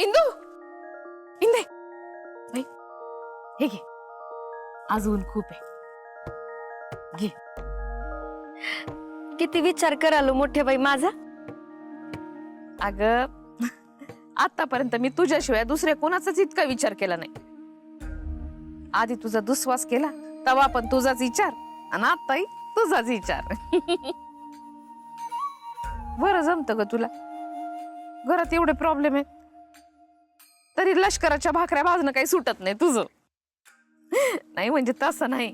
इंदू, इंदे बाई, हे घे, अजून खूप आहे, घे. किती विचार करालो मोठे बाई माझा. अगं आतापर्यंत मी तुझ्याशिवाय दुसऱ्या कोणाचाच इतका विचार केला नाही. आधी तुझा दुस्वास केला तेव्हा पण तुझाच विचार, आणि आताही तुझाच विचार. बरं जमतं ग तुला. घरात एवढे प्रॉब्लेम आहेत तरी लष्कराच्या भाकऱ्या भाजणं काही सुटत नाही तुझं. नाही म्हणजे तसं नाही,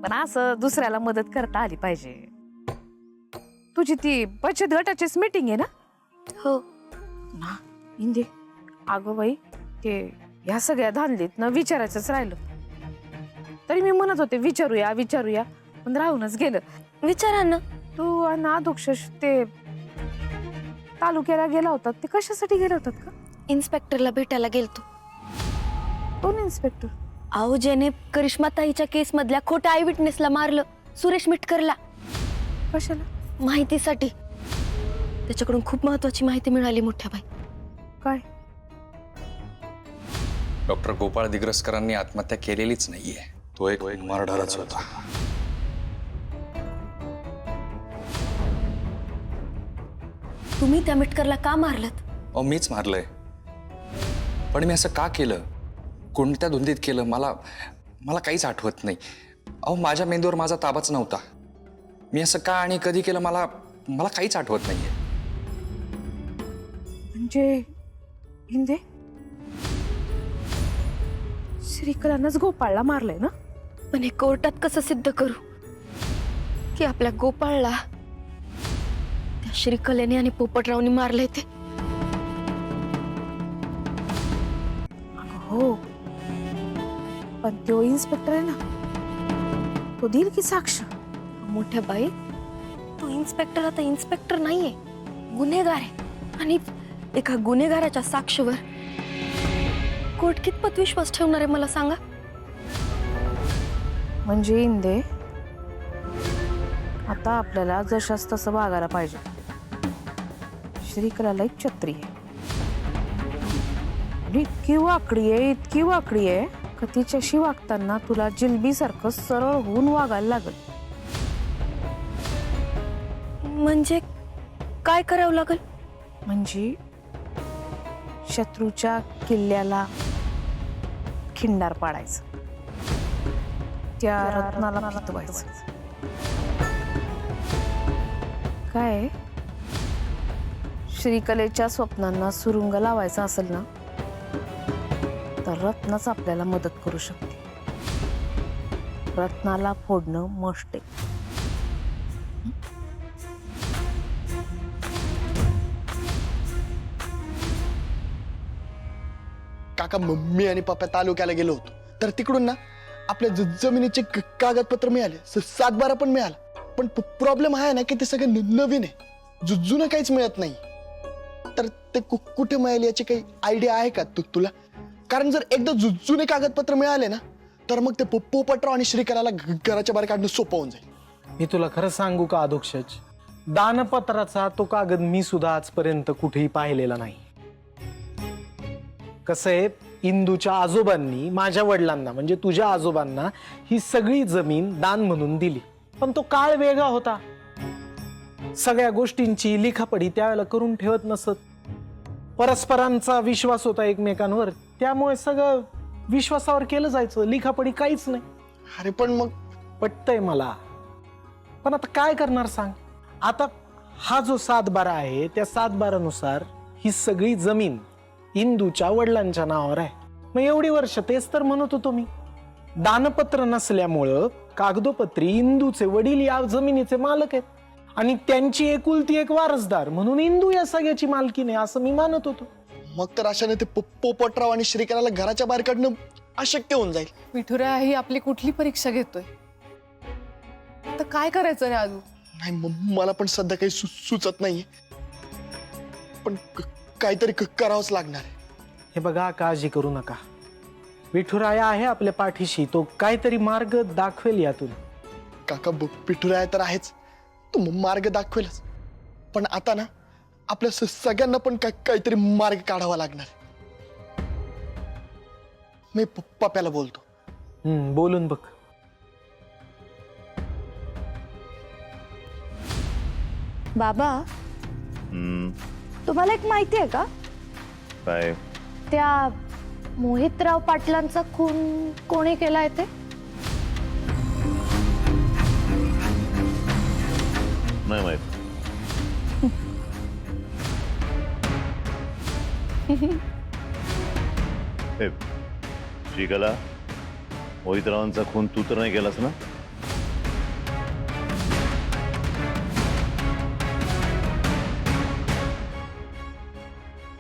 पण असं दुसऱ्याला मदत करता आली पाहिजे. तुझी ती बचत गटाचीच मीटिंग आहे ना? हो. ना इंदे, अगं बाई ते ह्या सगळ्या धांदलीत न विचारायचंच राहिलं. तरी मी म्हणत होते विचारूया विचारूया, पण राहूनच गेलं. विचारा ना. तू आणि अधोक्षज ते तालुक्याला गेला होता, ते कशासाठी गेला होतात का? इन्स्पेक्टरला भेटायला गेलतो. कोण इन्स्पेक्टर? अहो, ज्याने करिश्मा ताईच्या केस मधल्या खोट्या आय विटनेसला मारलं, सुरेश मिटकरला. कशाला? माहितीसाठी. त्याच्याकडून खूप महत्वाची माहिती मिळाली मोठ्या बाई. काय? डॉक्टर गोपाळ दिग्रसकरांनी आत्महत्या केलेलीच नाहीये. तो एक मर्डरच होता. तुम्ही त्या मिटकरला का मारलत? अहो मीच मारलंय, पण मी असं का केलं, कोणत्या धुंदीत केलं, मला मला काहीच आठवत नाही. अहो माझ्या मेंदूवर माझा ताबाच नव्हता. मी असं का आणि कधी केलं मला मला काहीच आठवत नाहीये. म्हणजे इंदे श्रीकलानंच गोपाळला मारलंय ना? पण हे कोर्टात कसं सिद्ध करू की आपल्या गोपाळला त्या श्रीकलेने आणि पोपटरावनी मारले ते? हो, पण तो इन्स्पेक्टर आहे ना, तो देईल की साक्ष? मोठ्या बाई, तो इन्स्पेक्टर आता इन्स्पेक्टर नाहीये, गुन्हेगार आहे. आणि एका गुन्हेगाराच्या साक्षीवर कोर्ट कितपत विश्वास ठेवणार आहे मला सांगा? म्हणजे इंदे आता आपल्याला जशास तसं वागायला पाहिजे. श्रीकलाला एक छत्री आहे, इतकी वाकडी आहे, इतकी वाकडी आहे का तिच्याशी वागताना तुला जिलबी सारखं सरळ होऊन वागायला लागल. म्हणजे काय करावं लागल? म्हणजे शत्रूच्या किल्ल्याला खिंडार पाडायचं, त्या रत्नाला फितवायचं. काय श्रीकलेच्या स्वप्नांना सुरुंग लावायचा असेल ना, तर रत्नाच आपल्याला मदत करू शकते. रत्नाला फोडणं मस्ट आहे. काका, मी आणि पप्पा तालुक्याला गेलो होतो, तर तिकडून ना आपल्या जमिनीचे कागदपत्र मिळाले, 7/12 पण मिळाला. पण प्रॉब्लेम हा आहे ना की ते सगळं नवीन आहे, जुनं काहीच मिळत नाही. तर ते कुठे मिळेल याची काही आयडिया आहे का तुला? कारण जर एकदा जुने कागदपत्र मिळाले ना, तर मग ते पोपटराव आणि श्रीकलाला घराच्या बाहेर काढणं सोपं होऊन जाईल. मी तुला खरं सांगू का अधोक्षज, दानपत्राचा तो कागद मी सुद्धा आजपर्यंत कुठेही पाहिलेला नाही. कसं आहे, इंदूच्या आजोबांनी माझ्या वडिलांना म्हणजे तुझ्या आजोबांना ही सगळी जमीन दान म्हणून दिली, पण तो काळ वेगळा होता. सगळ्या गोष्टींची लिखापडी त्यावेळेला करून ठेवत नसत. परस्परांचा विश्वास होता एकमेकांवर, त्यामुळे सगळं विश्वासावर केलं जायचं, लिखापडी काहीच नाही. अरे पण मग पटतंय मला, पण आता काय करणार सांग? आता हा जो 7/12 आहे, त्या 7/12 ही सगळी जमीन इंदूच्या वडिलांच्या नावावर आहे. मग एवढी वर्ष तेच तर म्हणत होतो मी, दानपत्र नसल्यामुळं कागदोपत्री इंदूचे वडील या जमिनीचे मालक आहेत आणि त्यांची एकुलती एक वारसदार म्हणून इंदू या सगळ्याची मालकीण आहे असं मी मानत होतो. मग तर अशाने ते पोपटराव आणि श्रीकलाला घराच्या बाहेर काढणं अशक्य होऊन जाईल. विठुराया ही आपली कुठली परीक्षा घेतोय? तर काय करायचं रे आजू? नाही, मला पण सध्या काही सुचत नाहीये, पण काहीतरी करावंच लागणार आहे. हे बघा, काळजी करू नका, विठुराया आहे आपल्या पाठीशी, तो काहीतरी मार्ग दाखवेल यातून. काका, विठुराया तर आहेच, तो मार्ग दाखवेलच. पण आता ना आपल्या सगळ्यांना पण काहीतरी मार्ग काढावा लागणार. मी पप्याला बोलतो. बोलून बघ. बाबा, तुम्हाला एक माहिती आहे का? काय? त्या मोहितराव पाटलांचा खून कोणी केलाय ते? नाही माहित. हे, श्रीकला, मोहितरावांचा खून तू तर नाही केलास ना?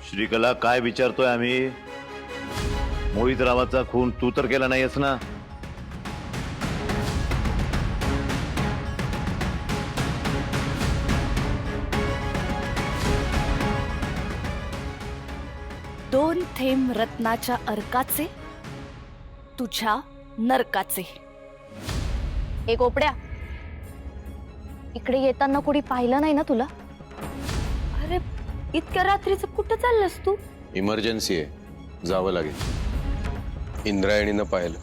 श्रीकला, काय विचारतोय आम्ही? मोहितरावाचा खून तू तर केला नाहीस ना? दोन थेंब रत्नाच्या अर्काचे, तुझ्या नरकाचे. एक ओपड्या, इकडे येताना कोणी पाहिलं नाही ना तुला? अरे, इतक्या रात्रीचं कुठं चाललंस तू? इमर्जन्सी आहे, जावं लागेल. इंद्रायणीनं पाहिलं.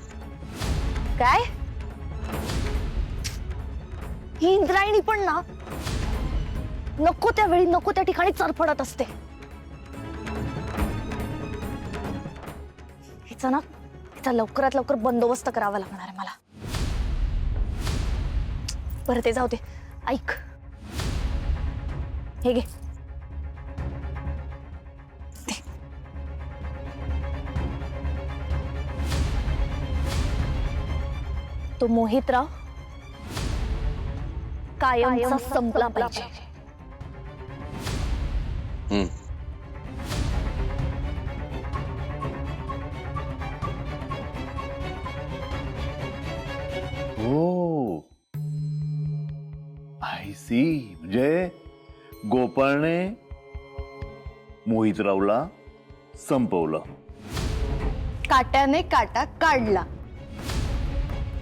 काय? ही इंद्रायणी पण ना नको त्यावेळी नको त्या ठिकाणी चरफडत असते. हिचा लवकरात लवकर बंदोबस्त करावा लागणार आहे मला. बरं, ते जाऊ दे. ऐक, हे घे. तो मोहितराव कायमचा संपला पाहिजे. हो, आय सी. म्हणजे गोपाळने मोहितरावला संपवलं. काट्याने काटा काढला.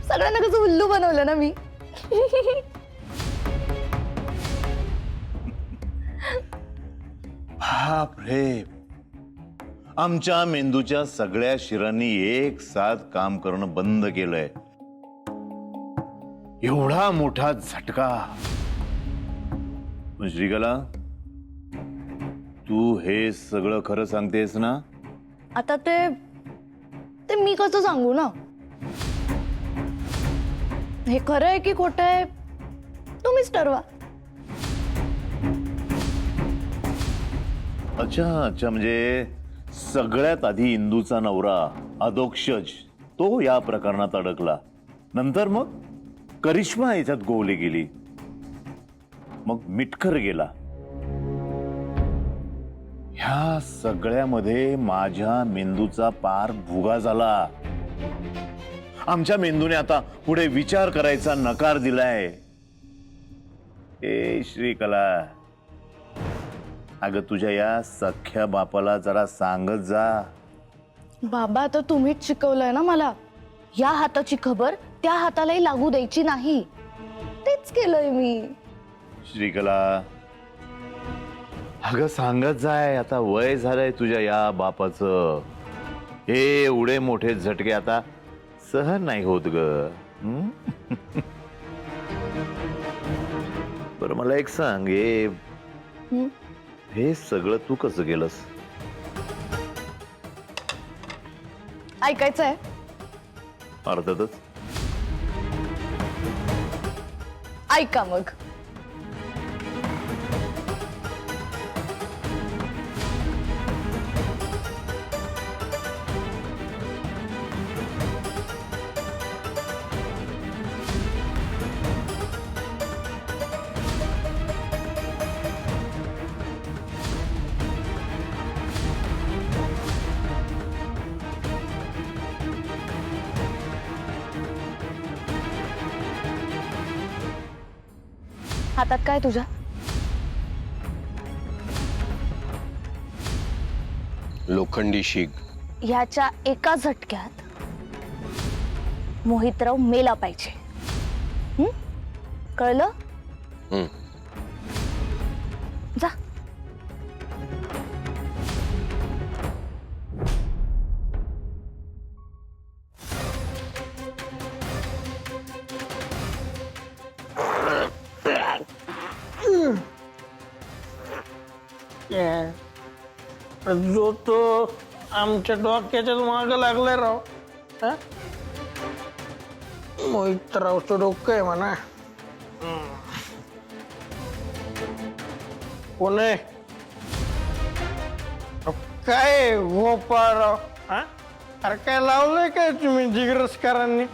सगळ्यांना कसं उल्लू बनवलं ना मी. बाप रे, आमच्या मेंदूच्या सगळ्या शिरांनी एक साथ काम करणं बंद केलंय. एवढा मोठा झटका. श्रीकला, तू हे सगळं खरं सांगतेस ना? आता ते मी कसं सांगू ना? हे खरं आहे की खोटं आहे तुम्हीच ठरवा. अच्छा अच्छा, म्हणजे सगळ्यात आधी इंदूचा नवरा अधोक्षज तो या प्रकरणात अडकला. नंतर मग करिश्मा याच्यात गोवली गेली. मग मिटकर गेला. ह्या सगळ्यामध्ये माझ्या मेंदूचा पार भुगा झाला. आमच्या मेंदूने आता पुढे विचार करायचा नकार दिलाय. ए श्रीकला, अगं तुझ्या या सख्या बापाला जरा सांगत जा. बाबा, तर तुम्हीच शिकवलंय ना मला, या हाताची खबर त्या हातालाही लागू द्यायची नाही. तेच केलंय मी. श्रीकला, अगं सांगत जाय. आता वय झालंय तुझ्या या बापाचं. हे एवढे मोठे झटके आता सहन नाही होत ग. बरं, मला एक सांग, हे सगळं तू कसं केलंस? ऐकायचंय? अर्थातच. ऐका मग. हातात काय तुझ्या? लोखंडी शीग. ह्याच्या एका झटक्यात मोहितराव मेला पाहिजे. कळलं? हं. जा, जो तो आमच्या डोक्याच्याच मागं लागलाय राव. हा? मोहितरावचं डोकं आहे म्हणा. कोण आहे? काय गोपाळराव? हा? अरे काय लावलंय काय तुम्ही जिग्रसकारांनी?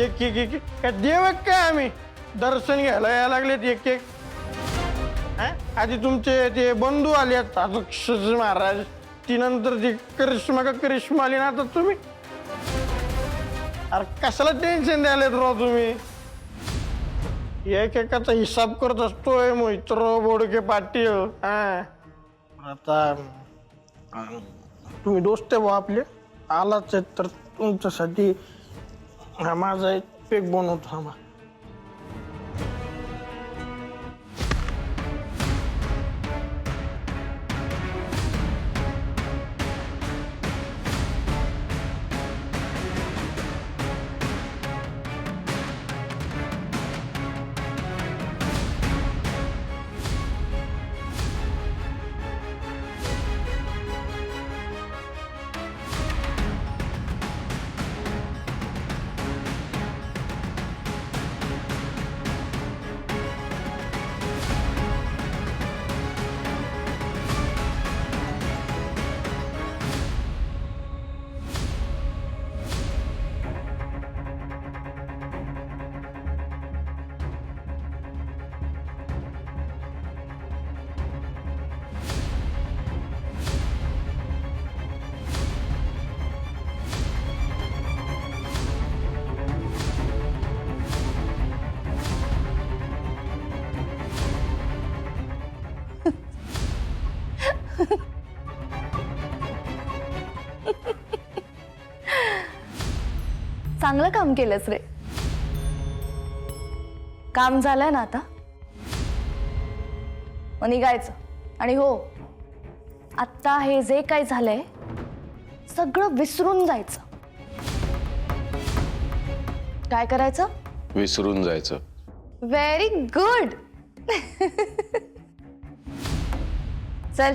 एक एक एक काय देव आहे काय आम्ही दर्शन घ्यायला यायला लागलेत एक एक? हा? आधी तुमचे ते बंधू आलेत अध्यक्ष महाराज, ती नंतर ती करिश्मा का करिश्मा आली ना, आता तुम्ही. अरे कशाला टेन्शन द्यायलेत राव तुम्ही? एकेकाचा हिसाब करत असतोय मोहितराव बोडके पाटील. हा आता तुम्ही दोस्त आहे भाऊ आपले, आलाच आहेत तर तुमच्यासाठी हा माझा एक पेक बनवतो. हा चांगलं काम केलंस रे. काम झालंय ना आता, मग निघायचं. आणि हो, आता हे जे काही झालंय सगळं विसरून जायचं. काय करायचं? विसरून जायचं. Very good. चल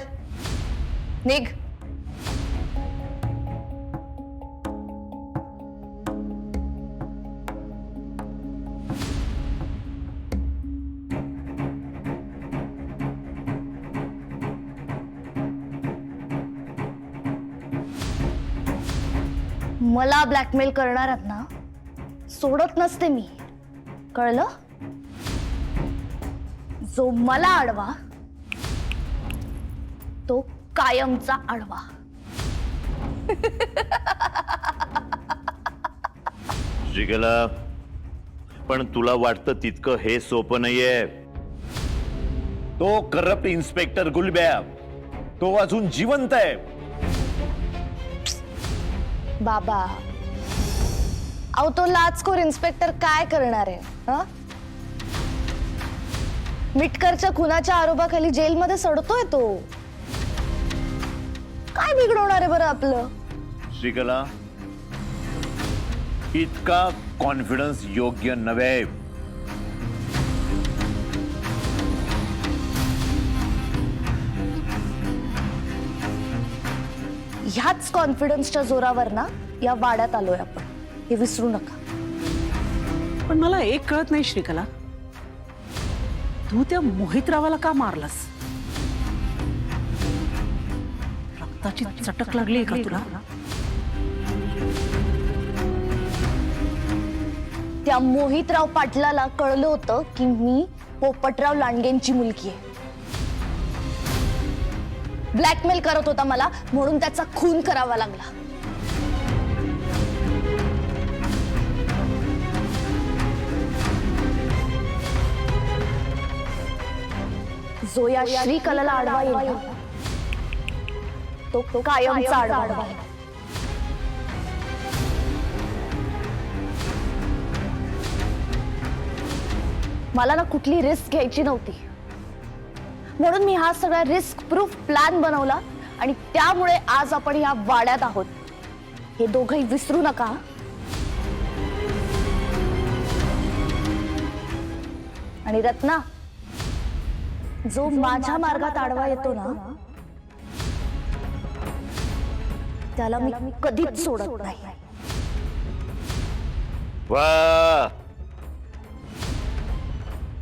निघ. मला ब्लॅकमेल करणारात ना, सोडत नसते मी, कळलं? जो मला अडवा तो कायमचा अडवा. श्रीकला, पण तुला वाटतं तितकं हे सोपं नाहीये. तो करप्ट इन्स्पेक्टर गुलब्या, तो अजून जिवंत आहे. बाबा, अहो तो लाचखोर इन्स्पेक्टर काय करणार आहे? हं? मिटकरच्या खुनाच्या आरोपाखाली जेलमध्ये सडतोय तो. काय बिघडवणार आहे बरं आपलं? श्रीकला, इतका कॉन्फिडन्स योग्य नव्हे. ह्याच कॉन्फिडन्सच्या जोरावर ना या वाड्यात आलोय आपण, हे विसरू नका. पण मला एक कळत नाही श्रीकला, तू त्या मोहितरावाला का मारलास? रक्ताची चटक लागली का तुला? त्या मोहितराव पाटलाला कळलं होतं की मी पोपटराव लांडगेंची मुलगी आहे. ब्लॅकमेल करत होता मला, म्हणून त्याचा खून करावा लागला. जो या श्रीकलाला आडवा येईल ना, तो कायमचा आडवा. मला ना कुठली रिस्क घ्यायची नव्हती, म्हणून मी हा सगळा रिस्क प्रूफ प्लॅन बनवला आणि त्यामुळे आज आपण या वाड्यात आहोत. हे दोघंही विसरू नका. आणि रत्ना, जो माझ्या मार्गात आडवा येतो ना त्याला मी कधीच सोडत नाही. वा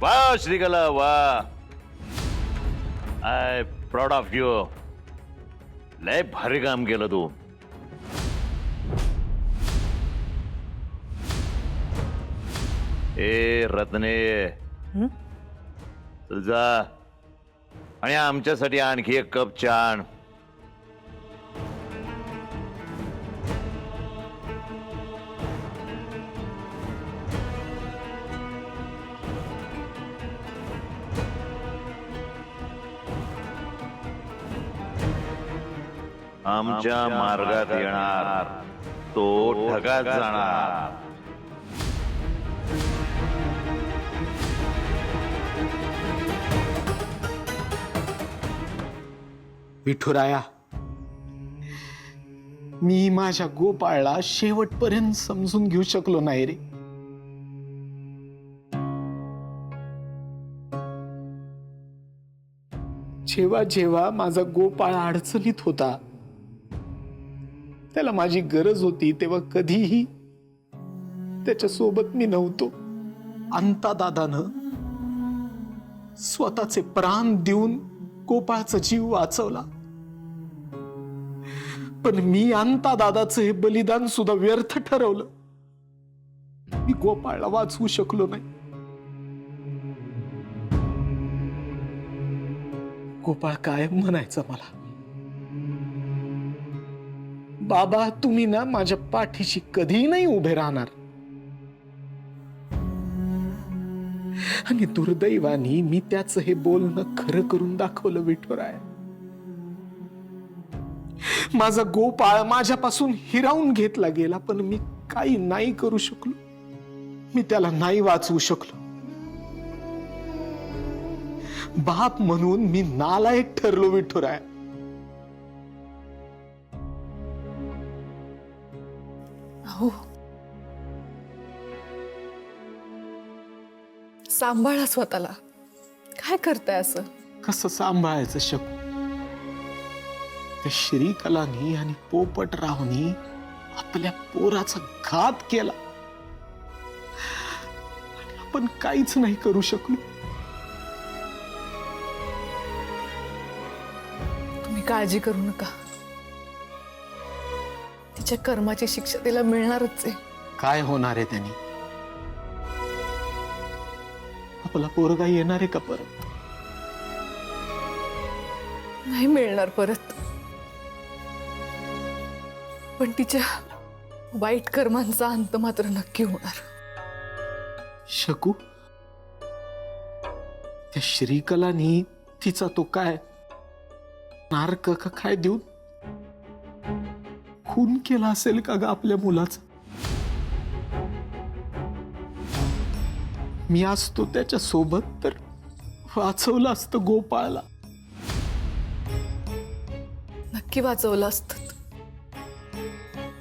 वा श्रीकला वा, आय प्राऊड ऑफ यू. लय भारी काम केलं तू. ए रत्ने, चल जा आणि आमच्यासाठी आणखी एक कप चहा आण. आमच्या मार्गात येणार तो ढगात जाणार. विठुराया, मी माझ्या गोपाळला शेवटपर्यंत समजून घेऊ शकलो नाही रे. जेव्हा जेव्हा माझा गोपाळ अडचणीत होता, त्याला माझी गरज होती, तेव्हा कधीही त्याच्या सोबत मी नव्हतो. अंता दादानं स्वतःचे प्राण देऊन गोपाळचा जीव वाचवला, पण मी अंता दादाचं हे बलिदान सुद्धा व्यर्थ ठरवलं. मी गोपाळला वाचवू शकलो नाही. गोपाळ कायम म्हणायचा मला, बाबा तुम्ही ना माझ्या पाठीशी कधीही नाही उभे राहणार. आणि दुर्दैवानी मी त्याचं हे बोलणं खरं करून दाखवलं विठुराया. माझा गोपाळ माझ्यापासून हिरावून घेतला गेला, पण मी काही नाही करू शकलो. मी त्याला नाही वाचवू शकलो. बाप म्हणून मी नालायक ठरलो विठुराया. हो, सांभाळा स्वतःला. काय करताय असं? कसं सांभाळायचं शकू? त्या श्रीकलानी आणि पोपटरावनी आपल्या पोराचा घात केला आणि आपण काहीच नाही करू शकलो. तुम्ही काळजी करू नका. तिच्या कर्माची शिक्षा तिला मिळणारच आहे. काय होणार आहे त्यांनी? आपला पोरगा येणार आहे का परत? नाही मिळणार परत, पण तिच्या वाईट कर्मांचा अंत मात्र नक्की होणार. शकू, त्या श्रीकलानी तिचा तो काय नारक का काय देऊन खून केला असेल का ग आपल्या मुलाचा? मी असतो त्याच्या सोबत तर वाचवलं असतं गोपाळला. नक्की वाचवलं असतं,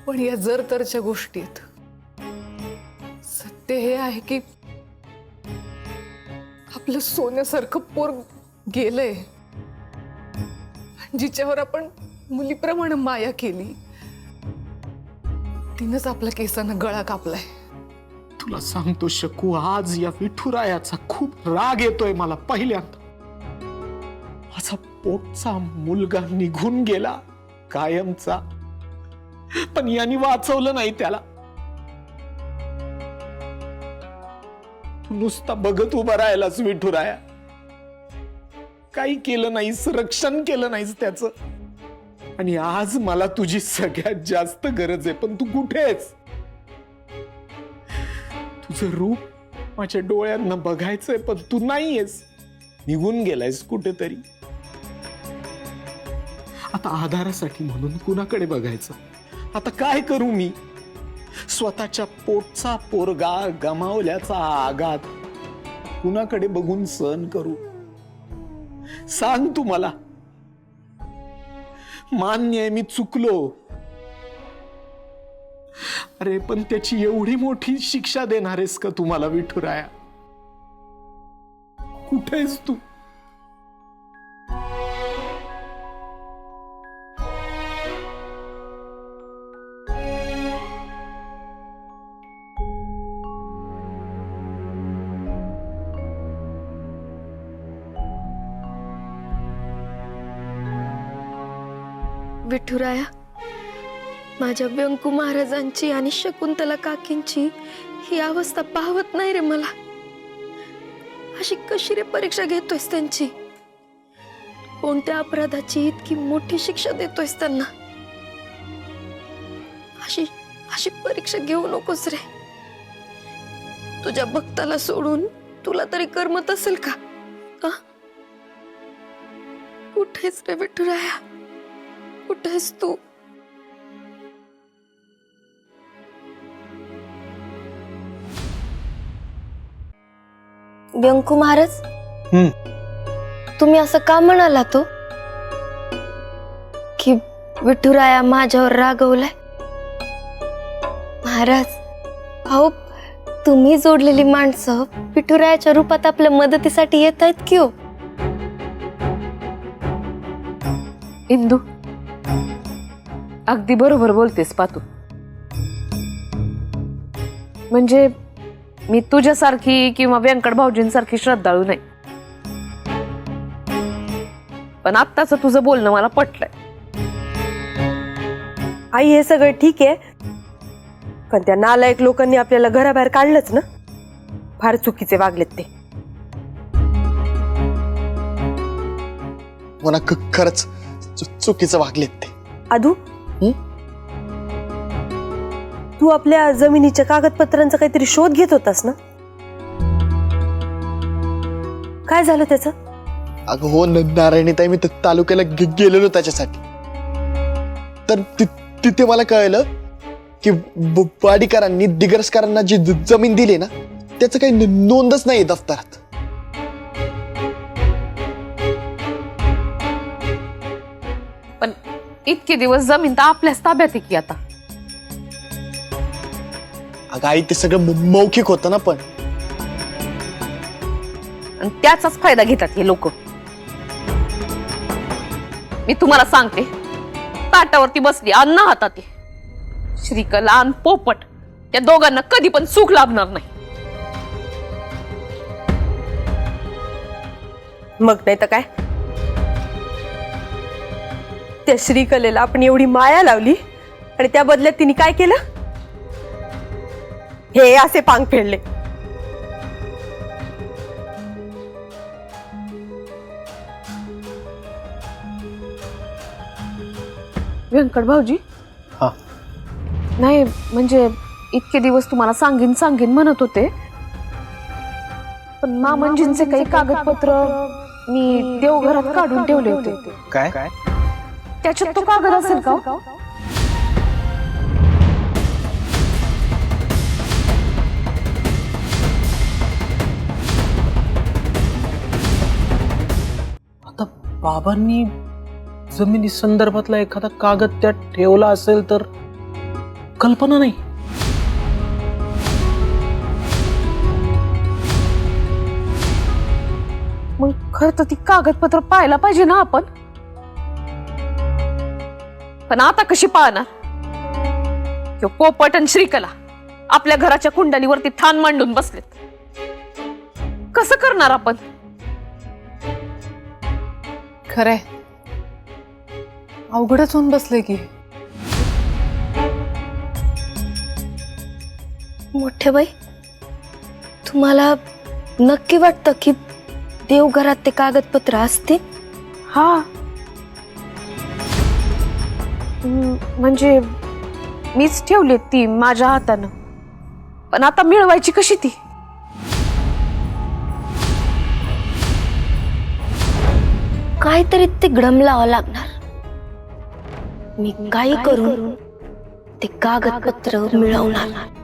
पण या जर तरच्या गोष्टीत सत्य हे आहे की आपलं सोन्यासारखं पोर गेलंय. जिच्यावर आपण मुलीप्रमाणे माया केली, तिनंच आपल्या केसानं गळा कापलाय. तुला सांगतो शकू, आज या विठुरायाचा खूप राग येतोय मला. पहिल्यांदा माझा पोटचा मुलगा निघून गेला कायमचा, पण यांनी वाचवलं नाही त्याला. तू नुसता बघत उभा राहिलास विठुराया, काही केलं नाहीस, रक्षण केलं नाहीस त्याचं. आणि आज मला तुझी सगळ्यात जास्त गरज आहे, पण तू कुठे आहेस? तुझं रूप माझ्या डोळ्यांना बघायचंय, पण तू नाहीयेस, निघून गेलायस कुठेतरी. आता आधारासाठी म्हणून कुणाकडे बघायचं? आता काय करू मी? स्वतःच्या पोटचा पोरगा गमावल्याचा आघात कुणाकडे बघून सहन करू? सांग तू मला. मान्य आहे मी चुकलो, अरे पण त्याची एवढी मोठी शिक्षा देणार आहेस का तुम्हाला विठुराया? कुठेस तू? विठुराया, माझ्या व्यंकू महाराजांची आणि शकुंतला काकींची ही अवस्था पाहवत नाही रे मला. अशी कशी रे परीक्षा घेतोयस त्यांची? कोणत्या अपराधाची इतकी मोठी शिक्षा देतोयस त्यांना? अशी अशी परीक्षा घेऊ नकोस रे. तुझ्या भक्ताला सोडून तुला तरी करमत असेल का? कुठेस रे विठुराया, कुठेस तू? व्यंकू महाराज, तुम्ही असं का म्हणाला तो की विठुराया माझ्यावर रागवलाय? महाराज, अहो तुम्ही जोडलेली माणसं विठुरायाच्या रूपात आपल्या मदतीसाठी येत आहेत की हो? इंदू, अगदी बरोबर बोलतेस पातू. म्हणजे मी तुझ्यासारखी किंवा व्यंकट भाऊजींसारखी श्रद्धाळू नाही, पण आत्ताच तुझं बोलणं मला पटलंय. आई, हे सगळं ठीक आहे, पण त्या नालायक लोकांनी आपल्याला घराबाहेर काढलंच ना. फार चुकीचे वागलेत ते. मला खरंच चुकीचं वागलेत ते. आधू, तू आपल्या जमिनीच्या कागदपत्रांचा काहीतरी शोध घेत होतास ना? काय झालं त्याचं? अगं हो नारायणीताई, मी तालुक्याला गेलेलो त्याच्यासाठी. तर तिथे मला कळलं की वाडीकरांनी दिग्रसकरांना जी जमीन दिली ना, त्याचं काही नोंदच नाही दफ्तरात. पण इतके दिवस जमीन तर आपल्याच ताब्यात आहे की आता. अगं आई, ते सगळं मौखिक होतं ना. पण आणि त्याचाच फायदा घेतात हे लोक. मी तुम्हाला सांगते, ताटावरती बसली अन्न हातात आहे. श्रीकला आणि पोपट या दोघांना कधी पण सुख लाभणार नाही. मग नाही तर काय, त्या श्रीकलेला आपण एवढी माया लावली आणि त्या बदल्यात तिने काय केलं? हे असे पांग फेडले. व्यंकट भाऊजी, हा. नाही म्हणजे इतके दिवस तुम्हाला सांगीन सांगीन म्हणत होते, पण मामंजींचे काही कागदपत्र मी देवघरात काढून ठेवले होते. काय? त्याच्यात तो कागद असेल का हो? आता बाबांनी जमिनी संदर्भातला एखादा कागद त्यात ठेवला असेल तर कल्पना नाही. मग खरं तर ती कागदपत्र पाहायला पाहिजे ना आपण. पण आता कशी पाहणार? पोपट आणि श्रीकला आपल्या घराच्या कुंडलीवरती ठाण मांडून बसलेत. कसं करणार आपण? खरंय, अवघडच होऊन बसले की. मोठे बाई, तुम्हाला नक्की वाटतं की देवघरात ते कागदपत्र असतील? हा, म्हणजे मीच ठेवली ती माझ्या हातानं, पण आता मिळवायची कशी ती? काहीतरी ते ग्रम लावावं लागणार. मी काही करून ते कागदपत्र मिळवणार.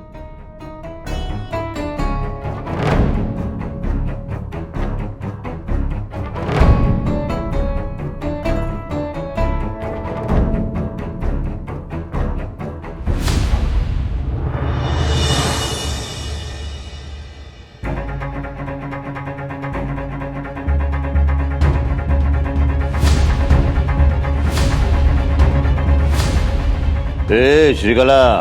ए श्रीकला,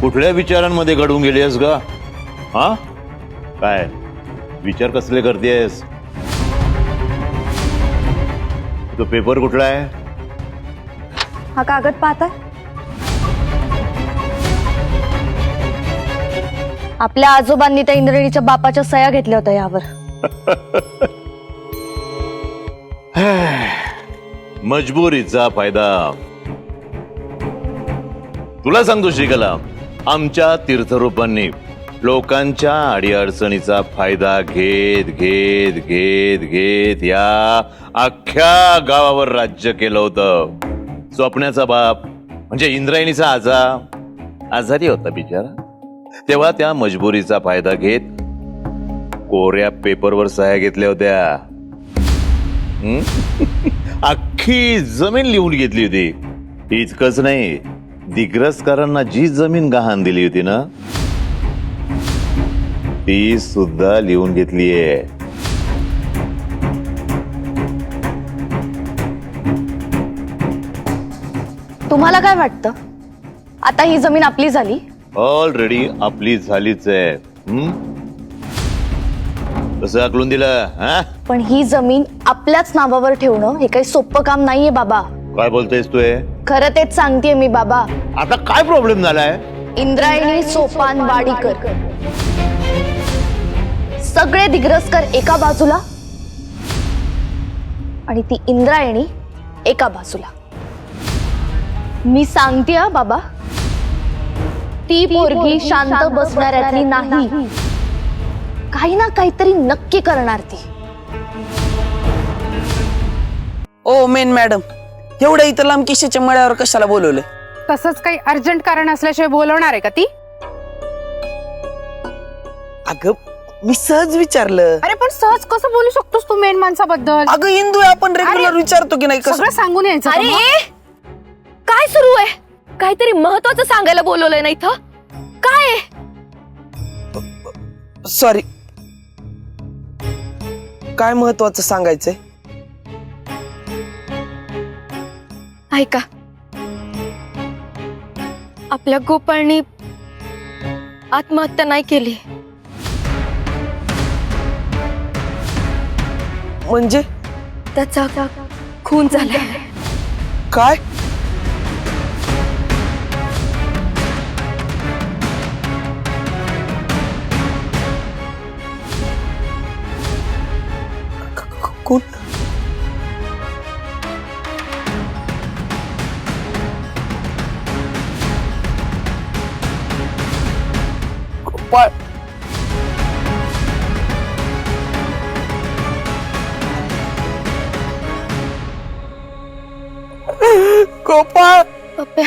कुठल्या विचारांमध्ये घडून गेलीस ग? हा, काय विचार कसले करतेस? तो पेपर कुठला आहे? हा कागद पाहता, आपल्या आजोबांनी त्या इंद्राणीच्या बापाच्या सह्या घेतल्या होत्या यावर. मजबुरीचा फायदा. तुला सांगतो श्रीकला, आमच्या तीर्थरूपांनी लोकांच्या अडीअडचणीचा फायदा घेत घेत घेत घेत या अख्ख्या गावावर राज्य केलं होतं. स्वप्नाचा बाप म्हणजे इंद्रायणीचा आजारी होता बिचारा. तेव्हा त्या मजबुरीचा फायदा घेत कोऱ्या पेपरवर सह्या घेतल्या होत्या. अख्खी जमीन लिहून घेतली होती. इतकंच नाही, दिग्रसकारांना जी जमीन गहाण दिली होती ना, ती सुद्धा लिहून घेतलीये. तुम्हाला काय वाटतं, आता ही जमीन आपली झाली? ऑलरेडी आपली झालीच आहे. कसं आकलून दिलं? हा, पण ही जमीन आपल्याच नावावर ठेवणं हे काही सोपं काम नाहीये बाबा. काय बोलतेस तू? खरं तेच सांगतेय मी बाबा. आता काय प्रॉब्लेम झालाय? इंद्रायणी सोपान वाडीकर, सगळे दिग्रसकर एका बाजूला आणि ती इंद्रायणी एका बाजूला. मी सांगते बाबा, ती पोरगी शांत बसणाऱ्यातली नाही. काही ना काहीतरी नक्की करणार ती. ओ मेन मॅडम, एवढ्या इथं लांब किशेच्या मळ्यावर कशाला बोलवलं? तसंच काही अर्जंट कारण असल्याशिवाय बोलवणार आहे का ती? अगं मी सहज विचारलं. अरे पण सहज कसं बोलू शकतोस तू मेन माणसाबद्दल? अगं इंदू आहे, आपण रेग्युलर अरे, विचारतो की नाही कसं? सगळं सांगून यायचं का अरे मग? काय सुरू आहे? काहीतरी महत्वाचं सांगायला बोलवलंय ना इथं. काय आहे? सॉरी, काय महत्वाचं सांगायचंय? ऐका, आपल्या गोपाळनी आत्महत्या नाही केली. म्हणजे त्याचा खून झाला. काय? कोण? गोपाळ. गोपाळ. पप्प्या,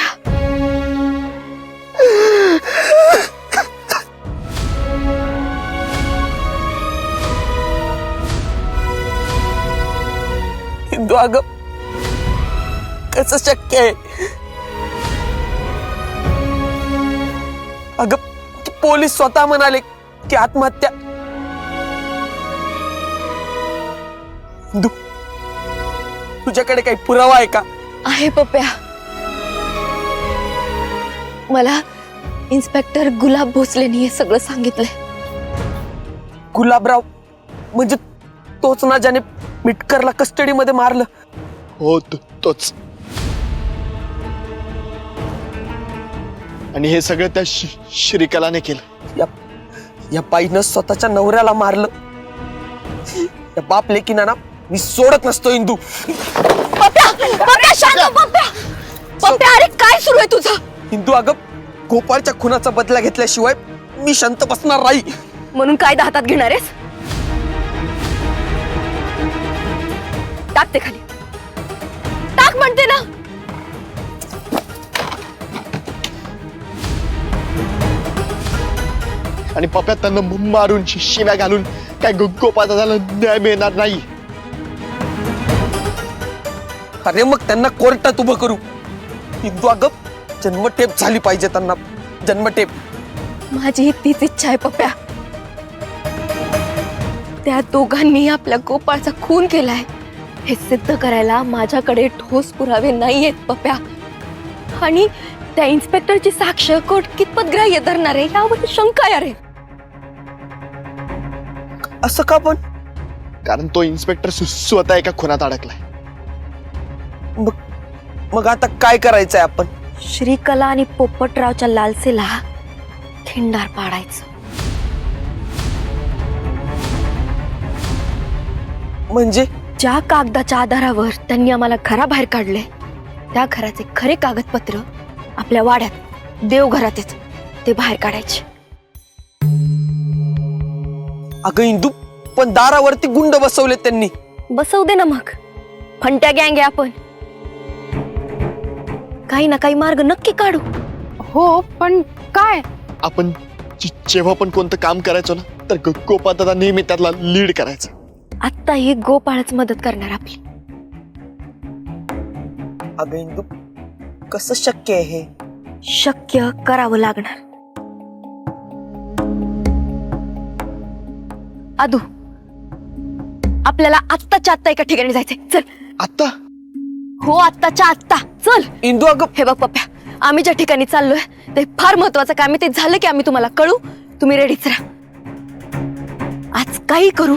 इंदू अगं, कसं शक्य आहे? अगं पोलीस स्वतः म्हणाले की आत्महत्या. इंदू, तुझ्याकडे काही पुरावा आहे का? आहे पप्प्या. मला इन्स्पेक्टर गुलाब भोसलेनी हे सगळं सांगितलंय. गुलाबराव म्हणजे तोच ना ज्याने मिटकरला कस्टडीमध्ये मारलं? हो, तोच. आणि हे सगळं त्या श्रीकलाने केलं. या बाईनं स्वतःच्या नवऱ्याला मारलं. या बाप लेकीना ना मी सोडत नसतो इंदू. पप्प्या, पप्प्या शांत हो, पप्प्या. पप्प्या, अरे काय सुरू आहे तुझं? इंदू अगं, गोपाळच्या खुनाचा बदला घेतल्याशिवाय मी शांत बसणार नाही. म्हणून कायदा हातात घेणार आहेस? टाक ते खाली. टाक म्हणते ना. आणि पप्प्यात त्यांना मारून शिव्या घालून काय गोपाळ दादाला न्याय मिळणार नाही. अरे मग त्यांना कोर्टात उभं करू. इंदू अगं, जन्मठेप झाली पाहिजे त्यांना, जन्मठेप. माझी तीच इच्छा आहे पप्प्या. त्या दोघांनी आपल्या गोपाळचा खून केलाय हे सिद्ध करायला माझ्याकडे ठोस पुरावे नाहीयेत पप्प्या. आणि त्या इन्स्पेक्टरची साक्ष कोर्ट कितपत ग्राह्य धरणार आहे यावर शंका आहे. रे असं का पण? कारण तो इन्स्पेक्टर स्वतः एका खुनात अडकलाय. मग आता काय करायचंय आपण? श्रीकला आणि पोपटरावच्या लालसेला खिंडार पाडायचं. म्हणजे ज्या कागदाच्या आधारावर त्यांनी आम्हाला घराबाहेर काढले त्या घराचे खरे कागदपत्र आपल्या वाड्यात देवघरात आहेत, ते बाहेर काढायचे. अगं इंदू, पण दारावरती गुंड बसवले त्यांनी. बसवू दे ना मग, फंट्या गँग आहे आपण. काही ना काही मार्ग नक्की काढू. हो, पण काय? आपण जेव्हा पण कोणतं काम करायचो ना, तर गोपाळ दादा नेहमी त्यातला लीड करायचा. आत्ता ही गोपाळच मदत करणार आपली. अगं इंदू, कसं शक्य आहे हे? शक्य करावं लागणार. आदू, आपल्याला आत्ताच्या आत्ता एका ठिकाणी जायचंय. चल. आता? हो, आत्ताच्या आत्ता चल. इंदू अगं, हे बघ पप्प्या, आम्ही ज्या ठिकाणी चाललोय ते फार महत्वाचं काम आहे. ते झालं की आम्ही तुम्हाला कळू. तुम्ही रेडीच राहा. आज काही करू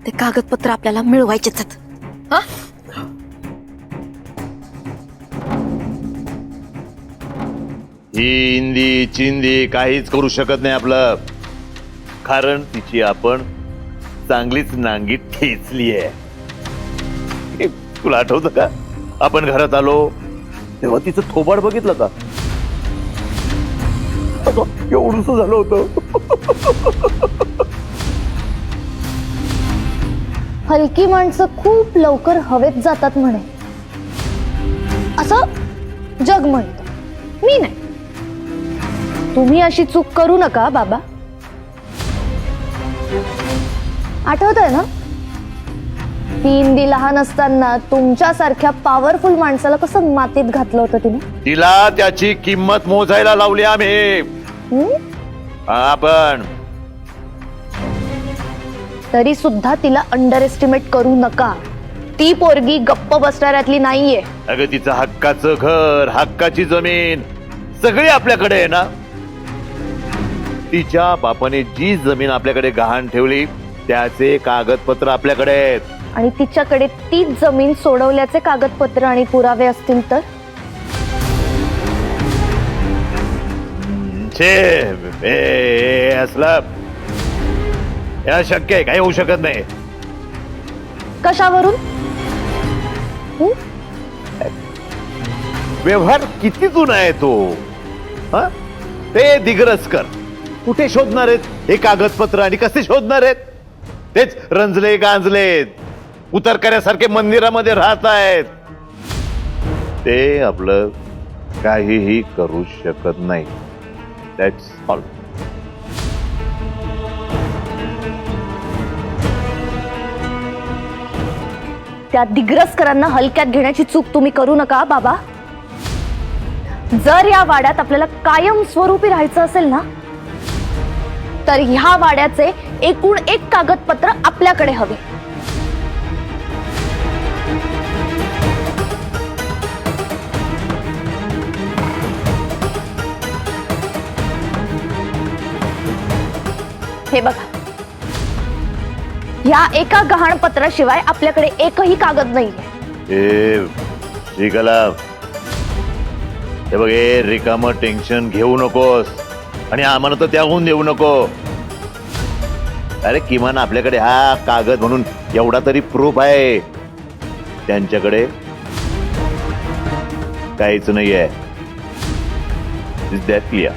ते कागदपत्र आपल्याला मिळवायचेच आहेत. हा? ही इंदी चिंदी काहीच करू शकत नाही आपलं, कारण तिची आपण चांगलीच नांगीत ठेचली आहे. हे तुला आठवतं का, आपण घरात आलो तेव्हा तिचं थोबाड बघितलं का? एवढंच झालं होतं. हलकी माणसं खूप लवकर हवेत जातात म्हणे, असं जग म्हणतं. मी नाही. तुम्ही अशी चूक करू नका बाबा. आठवतंय ना, ती इंदी लहान असताना तुमच्यासारख्या पॉवरफुल माणसाला कसं मातीत घातलं होतं तिने. तिला त्याची किंमत मोजायला लावली आम्ही. आपण तरी सुद्धा तिला अंडर एस्टिमेट करू नका. ती पोरगी गप्प बसणाऱ्यातली नाहीये. अगं, तिचं हक्काचं घर, हक्काची जमीन सगळी आपल्याकडे आहे ना. तिच्या बापाने जी जमीन आपल्याकडे गहाण ठेवली त्याचे कागदपत्र आपल्याकडे आहेत. आणि तिच्याकडे तीच जमीन सोडवल्याचे कागदपत्र आणि पुरावे असतील तर? असलं या शक्य आहे, काही होऊ शकत नाही. कशावरून? व्यवहार किती जुना आहे तो. हा, ते दिग्रस कर. कुठे शोधणार आहेत हे कागदपत्र आणि कसे शोधणार आहेत? तेच रंजले गांजलेत, उतरकऱ्यासारखे मंदिरामध्ये राहत आहेत. ते आपलं काहीही करू शकत नाही. That's all. त्या दिग्रसकरांना हलक्यात घेण्याची चूक तुम्ही करू नका बाबा. जर या वाड्यात आपल्याला कायम स्वरूपी राहायचं असेल ना, तर ह्या वाड्याचे एकूण एक कागदपत्र आपल्याकडे हवे. हे बघा, ह्या एका गहाणपत्राशिवाय आपल्याकडे एकही कागद नाहीये. श्रीकला, हे बघ, हे रिकामं टेन्शन घेऊ नकोस आणि आम्हाला तर त्याहून देऊ नको. अरे, किमान आपल्याकडे हा कागद म्हणून एवढा तरी प्रूफ आहे. त्यांच्याकडे काहीच नाही आहे. Is that clear?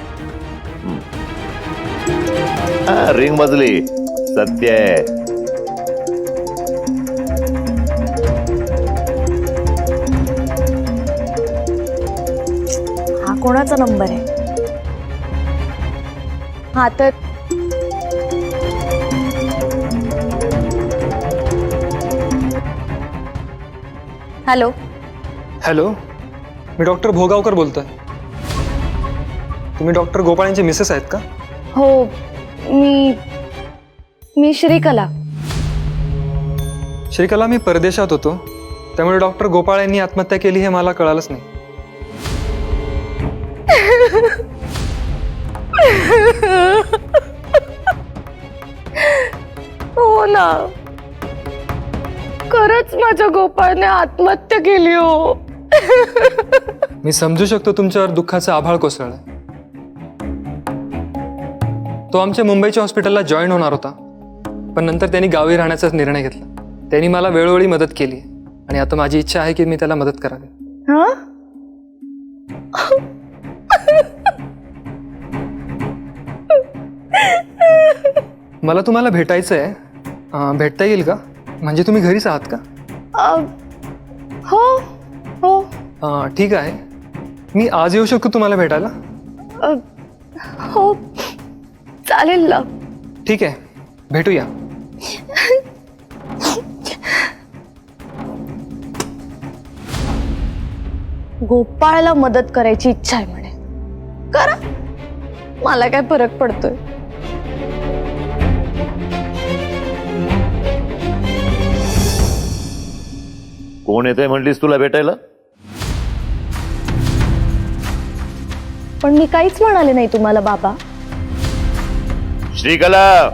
रिंग वाजली. सत्य आहे. हा कोणाचा नंबर आहे? हा तर हॅलो. हॅलो, मी डॉक्टर भोगावकर बोलतोय. तुम्ही डॉक्टर गोपाळांचे मिसेस आहेत का? हो, मी श्रीकला. श्रीकला, मी परदेशात होतो, त्यामुळे डॉक्टर गोपाळ यांनी आत्महत्या केली हे मला कळालंच नाही. हो ना, खरंच माझ्या गोपाळने आत्महत्या केली. हो, मी समजू शकतो तुमच्यावर दुःखाचं आभाळ कोसळलंय. तो आमच्या मुंबईच्या हॉस्पिटलला जॉईन होणार होता, पण नंतर त्यांनी गावी राहण्याचा निर्णय घेतला. त्यांनी मला वेळोवेळी मदत केली आणि आता माझी इच्छा आहे की मी त्याला मदत करावी. मला तुम्हाला भेटायचं आहे. भेटता येईल का? म्हणजे तुम्ही घरीच आहात का? हो हो. ठीक आहे, मी आज येऊ शकतो तुम्हाला भेटायला? हो चालेल ना. ठीक आहे, भेटूया. गोपाळला मदत करायची इच्छा आहे म्हणे. करा, मला काय फरक पडतोय. कोण येतंय म्हटलीस तुला भेटायला? पण मी काहीच म्हणाले नाही तुम्हाला बाबा. श्रीकला,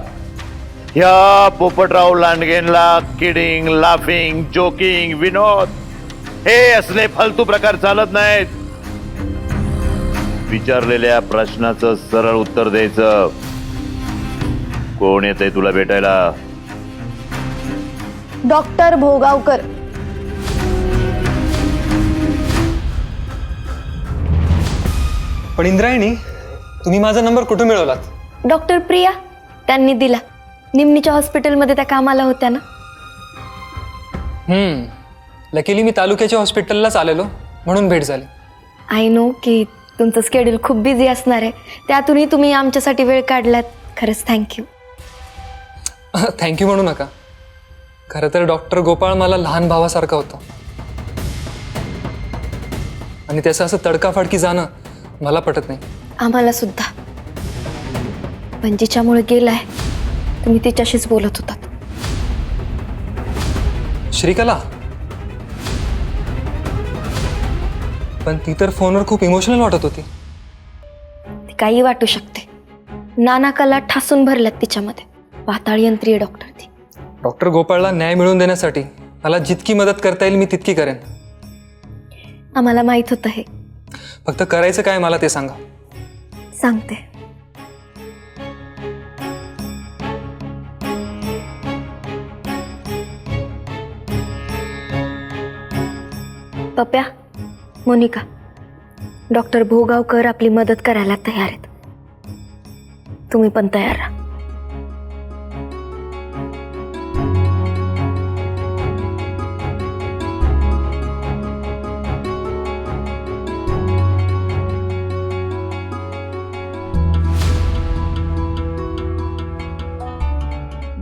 ह्या पोपटराव लांडगेंना किडिंग, लाफिंग, जोकिंग, विनोद हे असले फालतू प्रकार चालत नाहीत. विचारलेल्या प्रश्नाचं सरळ उत्तर द्यायचं. कोण येतंय तुला भेटायला? डॉक्टर भोगावकर. पण इंद्रायणी, तुम्ही माझा नंबर कुठे मिळवलात? डॉक्टर प्रिया त्यांनी दिला. निमनीच्या हॉस्पिटलमध्ये त्या कामाला होत्या ना. लकीली मी तालुक्याच्या हॉस्पिटललाच आलेलो म्हणून भेट झाली. आय नो की तुमचं स्केड्यूल खूप बिझी असणार आहे, त्यातूनही तुम्ही आमच्यासाठी वेळ काढलात. खरंच थँक्यू. थँक्यू म्हणू नका. खरं तर डॉक्टर गोपाळ मला लहान भावासारखा होता आणि त्याचं असं तडकाफडकी जाणं मला पटत नाही. आम्हाला सुद्धा. पण जिच्यामुळे गेलाय तुम्ही तिच्याशीच बोलत होतात. श्रीकला, पण ती तर फोनवर खूप इमोशनल वाटत होती. ती काही वाटू शकते. नाना कला ठासून भरल्यात तिच्यामध्ये. पाताळ यंत्रीय डॉक्टर ती. डॉक्टर गोपाळला न्याय मिळवून देण्यासाठी मला जितकी मदत करता येईल मी तितकी करेन. आम्हाला माहित होतं हे. फक्त करायचं काय मला ते सांगा. सांगते. पप्या, मोनिका, डॉक्टर भोगावकर आपली मदत करायला तयार आहेत. तुम्ही पण तयार राहा.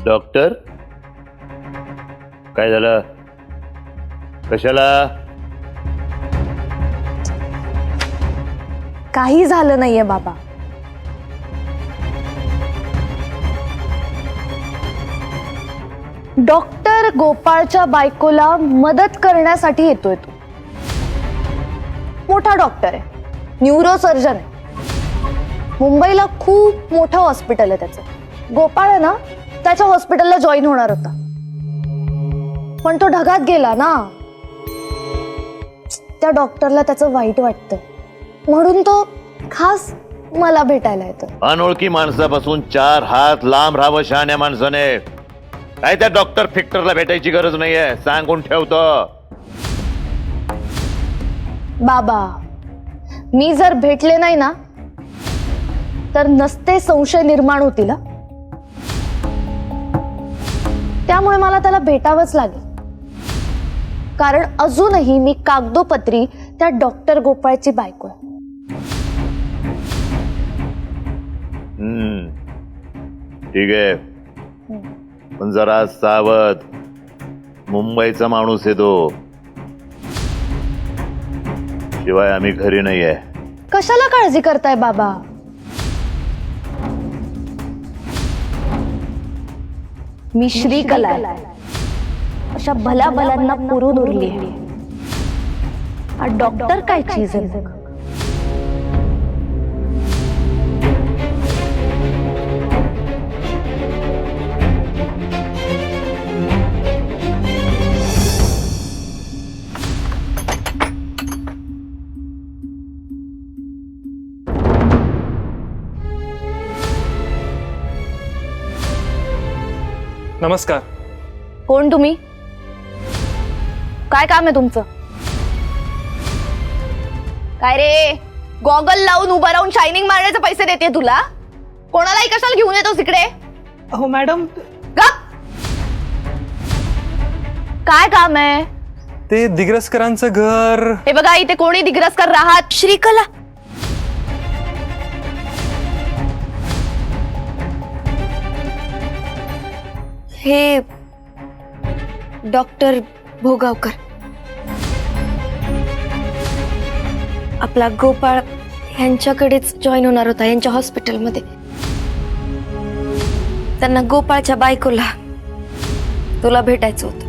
डॉक्टर, काय झालं? कशाला? काही झालं नाहीये बाबा. डॉक्टर गोपाळच्या बायकोला मदत करण्यासाठी येतोय तो. मोठा डॉक्टर आहे, न्यूरोसर्जन आहे. मुंबईला खूप मोठं हॉस्पिटल आहे त्याचं. गोपाळ आहे ना, त्याच्या हॉस्पिटलला जॉईन होणार होता, पण तो ढगात गेला ना. त्या डॉक्टरला त्याचं वाईट वाटतं म्हणून तो खास मला भेटायला येतो. अनोळखी माणसापासून 4 हात लांब राहावं शहाण्या माणसाने. काय त्या डॉक्टर फिक्टरला भेटायची गरज नाहीये, सांगून ठेवतो. बाबा, मी जर भेटले नाही ना तर नसते संशय निर्माण होतील. त्यामुळे मला त्याला भेटावंच लागेल, कारण अजूनही मी कागदोपत्री त्या डॉक्टर गोपाळची बायको आहे. ठीक आहे, पण जरा सावध. मुंबईचा माणूस आहे तो. शिवाय आम्ही घरी नाही आहे. कशाला काळजी करताय बाबा? मी श्रीकला अशा भल्या भल्यांना पुरून उरली आहे. हा डॉक्टर काय चीज आहे? नमस्कार. कोण तुम्ही? काय काम आहे तुमचं? काय रे, गॉगल लावून उभं राहून शायनिंग मारण्याचे पैसे देते तुला? कोणालाही कशाला घेऊन येतोस इकडे? हो मॅडम, काय काम आहे? ते दिग्रसकरांचं घर. हे बघा, इथे कोणी दिग्रसकर राहत? श्रीकला. हे डॉक्टर भोगावकर. आपला गोपाळ यांच्याकडेच जॉईन होणार होता, यांच्या हॉस्पिटलमध्ये. त्यांना गोपाळच्या बायकोला तुला भेटायचं होतं.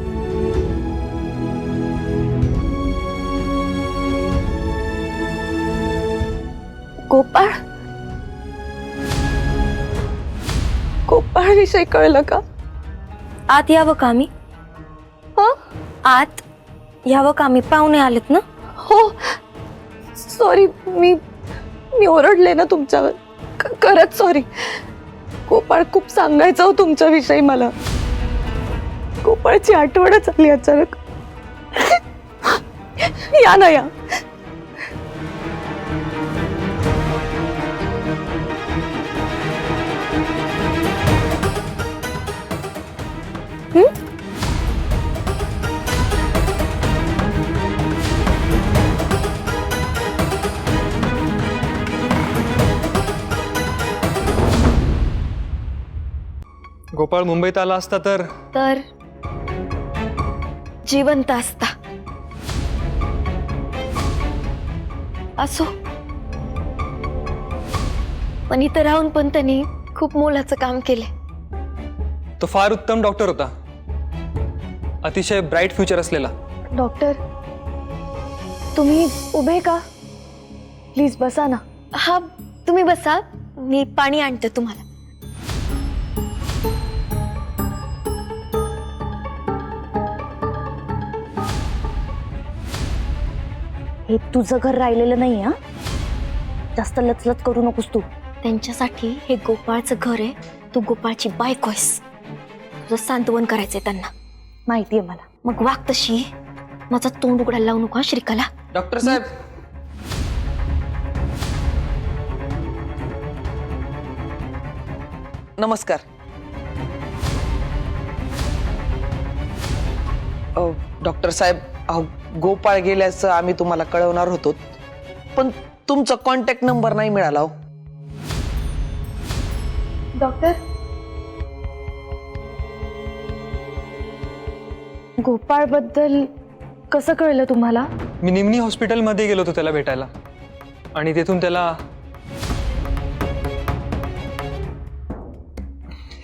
गोपाळ, गोपाळ विषय कळलं का? आत यावं का मी? आत यावं का मी? पाहुणे आलेत ना. हो सॉरी, मी ओरडले ना तुमच्यावर. खरंच सॉरी. गोपाळ, खूप सांगायचं हो तुमच्याविषयी मला. गोपाळची आठवणच आली अचानक. या ना या. गोपाळ मुंबईत आला असता तर जिवंत असता. असो, पण इथं राहून पण त्यांनी खूप मोलाचं काम केले. तो फार उत्तम डॉक्टर होता, अतिशय ब्राईट फ्युचर असलेला. डॉक्टर, तुम्ही उभे का? प्लीज बसा ना. हा, तुम्ही बसा, मी पाणी आणते तुम्हाला. हे तुझं घर राहिलेलं नाही. हा, जास्त लचलच करू नकोस तू. त्यांच्यासाठी हे गोपाळचं घर आहे. तू गोपाळची बायको आहेस. तुझं सांत्वन करायचंय त्यांना, माहितीये मला. मग वाग तशी. माझा तोंड उघडायला लावू नको श्रीकला. डॉक्टर साहेब, नमस्कार. डॉक्टर साहेब, गोपाळ गेल्याचं आम्ही तुम्हाला कळवणार होतो, पण तुमचा कॉन्टॅक्ट नंबर नाही मिळाला. डॉक्टर, गोपाळ बद्दल कसं कळलं तुम्हाला? मी निमनी हॉस्पिटलमध्ये गेलो होतो त्याला भेटायला, आणि तेथून त्याला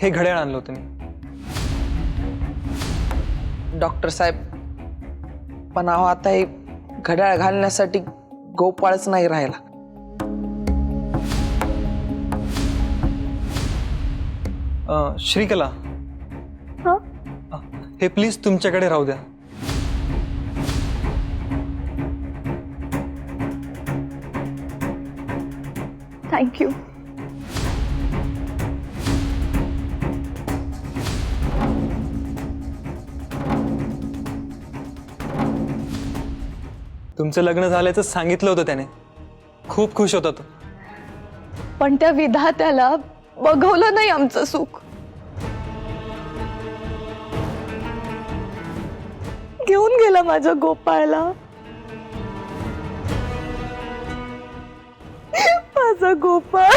हे घड्याळ आणलं होतं मी. डॉक्टर साहेब, पण आता हे घड्याळ घालण्यासाठी गोपाळच नाही राहिला. श्रीकला, हे प्लीज तुमच्याकडे राहू द्या. थँक्यू. तुमचं लग्न झाल्याचं सांगितलं होतं त्याने. खूप खुश होता तो. पण त्या विधात्याला बघवलं नाही आमचं सुख. घेऊन गेला माझ्या गोपाळला. माझा गोपाळ.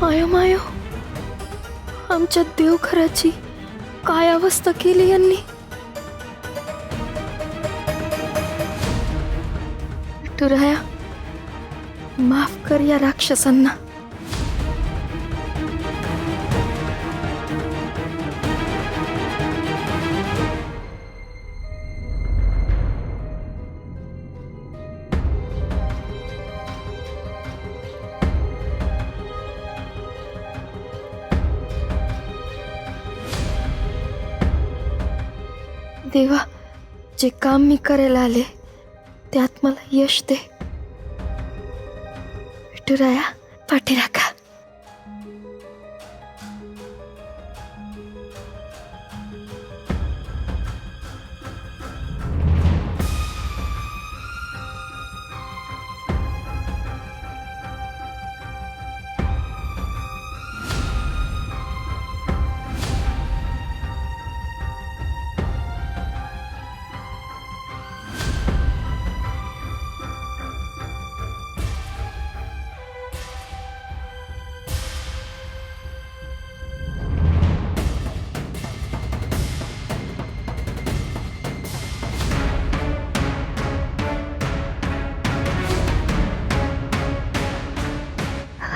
मायो मायो, आमच्या देवघराची काय अवस्था केली यांनी. विठुराया, माफ कर या राक्षसांना. देवा, जे काम मी करायला आले त्यात मला यश दे. विठुराया पाठीराखा.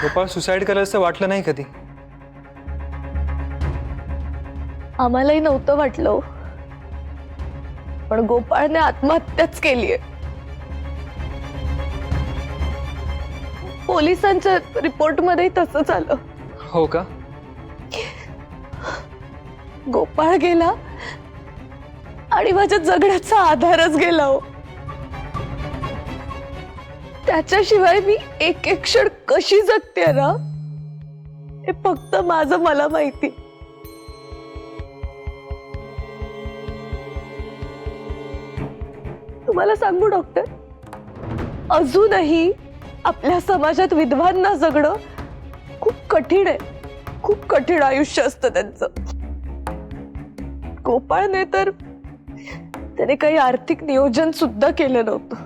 गोपाळ सुसाईड करायचं वाटलं नाही कधी? आम्हालाही नव्हतं वाटलं, पण गोपाळने आत्महत्याच केलीये. पोलिसांच्या रिपोर्टमध्ये तसंच आलं. हो का? गोपाळ गेला आणि माझ्या जगण्याचा आधारच गेला हो. त्याच्याशिवाय मी एक एक क्षण कशी जगते ना, हे फक्त माझं मला माहिती. तुम्हाला सांगू डॉक्टर, अजूनही आपल्या समाजात विधवांना जगणं खूप कठीण आहे. खूप कठीण आयुष्य असतं त्यांचं. गोपाळने तर त्याने काही आर्थिक नियोजन सुद्धा केलं नव्हतं.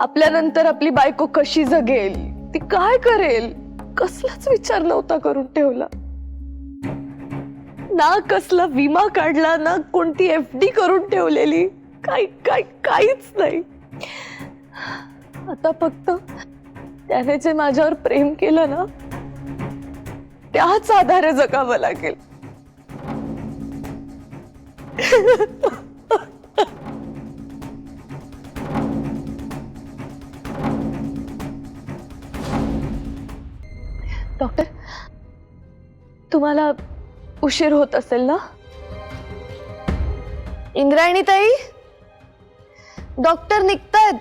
आपल्यानंतर आपली बायको कशी जगेल, ती काय करेल, कसलाच विचार नव्हता करून ठेवला. ना कसला विमा काढला, ना कोणती FD करून ठेवलेली, काहीच नाही. आता फक्त त्याने जे माझ्यावर प्रेम केलं ना, त्याच आधारे जगावं लागेल. डॉक्टर, तुम्हाला उशीर होत असेल ना? इंद्रायणी ताई, डॉक्टर निघतायत.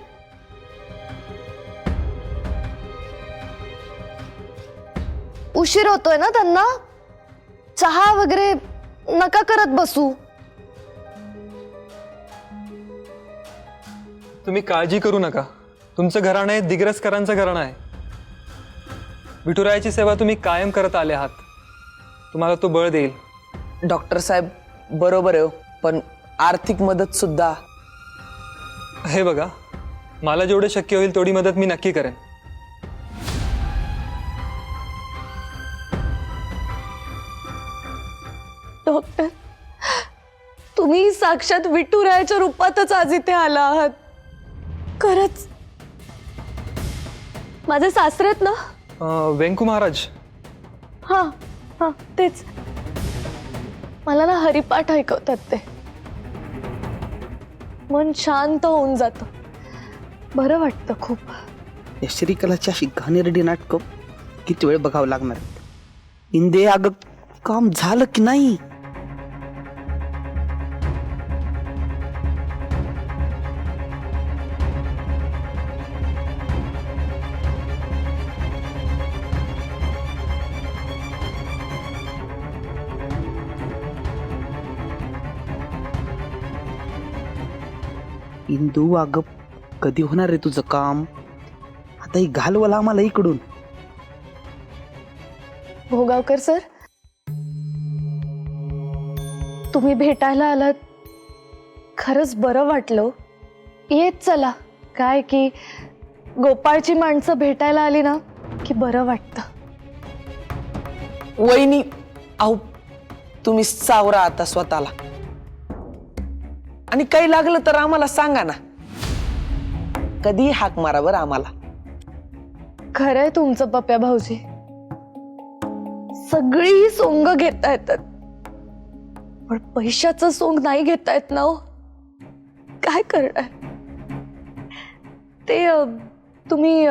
उशीर होतोय ना त्यांना. चहा वगैरे नका करत बसू. तुम्ही काळजी करू नका. तुमचं घराणं आहे दिग्रसकरांचं घराणं आहे. विठुरायाची सेवा तुम्ही कायम करत आले आहात. तुम्हाला तो बळ देईल. डॉक्टर साहेब बरोबर आहे, पण आर्थिक मदत सुद्धा. हे बघा, मला जेवढं शक्य होईल तेवढी मदत मी नक्की करेन. डॉक्टर, तुम्ही साक्षात विठुरायाच्या रूपातच आज इथे आला आहात. खरंच. माझे सासरे आहेत ना? व्यंकू महाराज. हा हा, तेच. मला ना हरिपाठ ऐकवतात ते. मन शांत होऊन जातं. बरं वाटतं खूप. या श्रीकलाची अशी घाणेरडी नाटकं किती वेळ बघावं लागणार? इंदे, अगं काम झालं की नाही? इंदू, अगं कधी होणार रे तुझं काम? आता ही घालवलं आम्हाला इकडून. भोगावकर सर, तुम्ही भेटायला आलात, खरंच बरं वाटलं. येत चला. काय की गोपाळची माणसं भेटायला आली ना की बरं वाटतं. वहिनी, अहो तुम्ही सावरा आता स्वतःला. आणि काही लागलं तर आम्हाला सांगा ना. कधी हाक मारा बरं आम्हाला. खरंय तुमचं पप्या भाऊजी. सगळी सोंग घेता येतात, पण पैशाचं सोंग नाही घेता येत ना. काय करणार? ते तुम्ही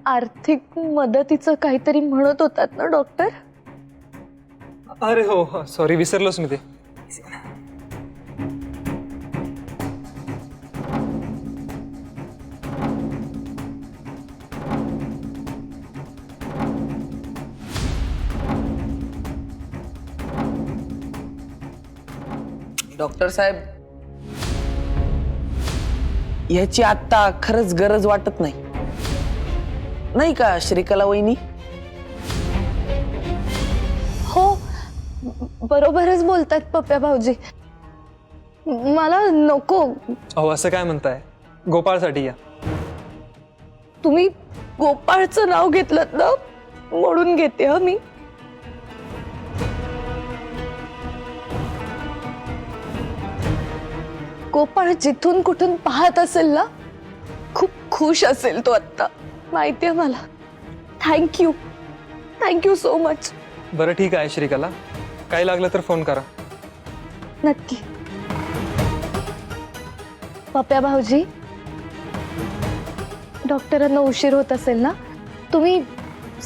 आर्थिक मदतीचं काहीतरी म्हणत होतात ना डॉक्टर? अरे हो, सॉरी, विसरलोच मी ते. डॉक्टर साहेब, याची आता खरंच गरज वाटत नाही, नाही का श्रीकला वहिनी? हो, बरोबरच बोलतात पप्प्या भाऊजी. मला नको. अहो असं काय म्हणताय, गोपाळसाठी या. तुम्ही गोपाळचं नाव घेतलं ना म्हणून घेते हा मी. गोपाळ जिथून कुठून पाहत असेल ना, खूप खुश असेल तो आता, माहितीये मला. Thank you so much. बरं ठीक आहे श्रीकला, काय लागलं तर फोन करा. नक्की. पप्प्या भाऊजी, डॉक्टरांना उशीर होत असेल ना, तुम्ही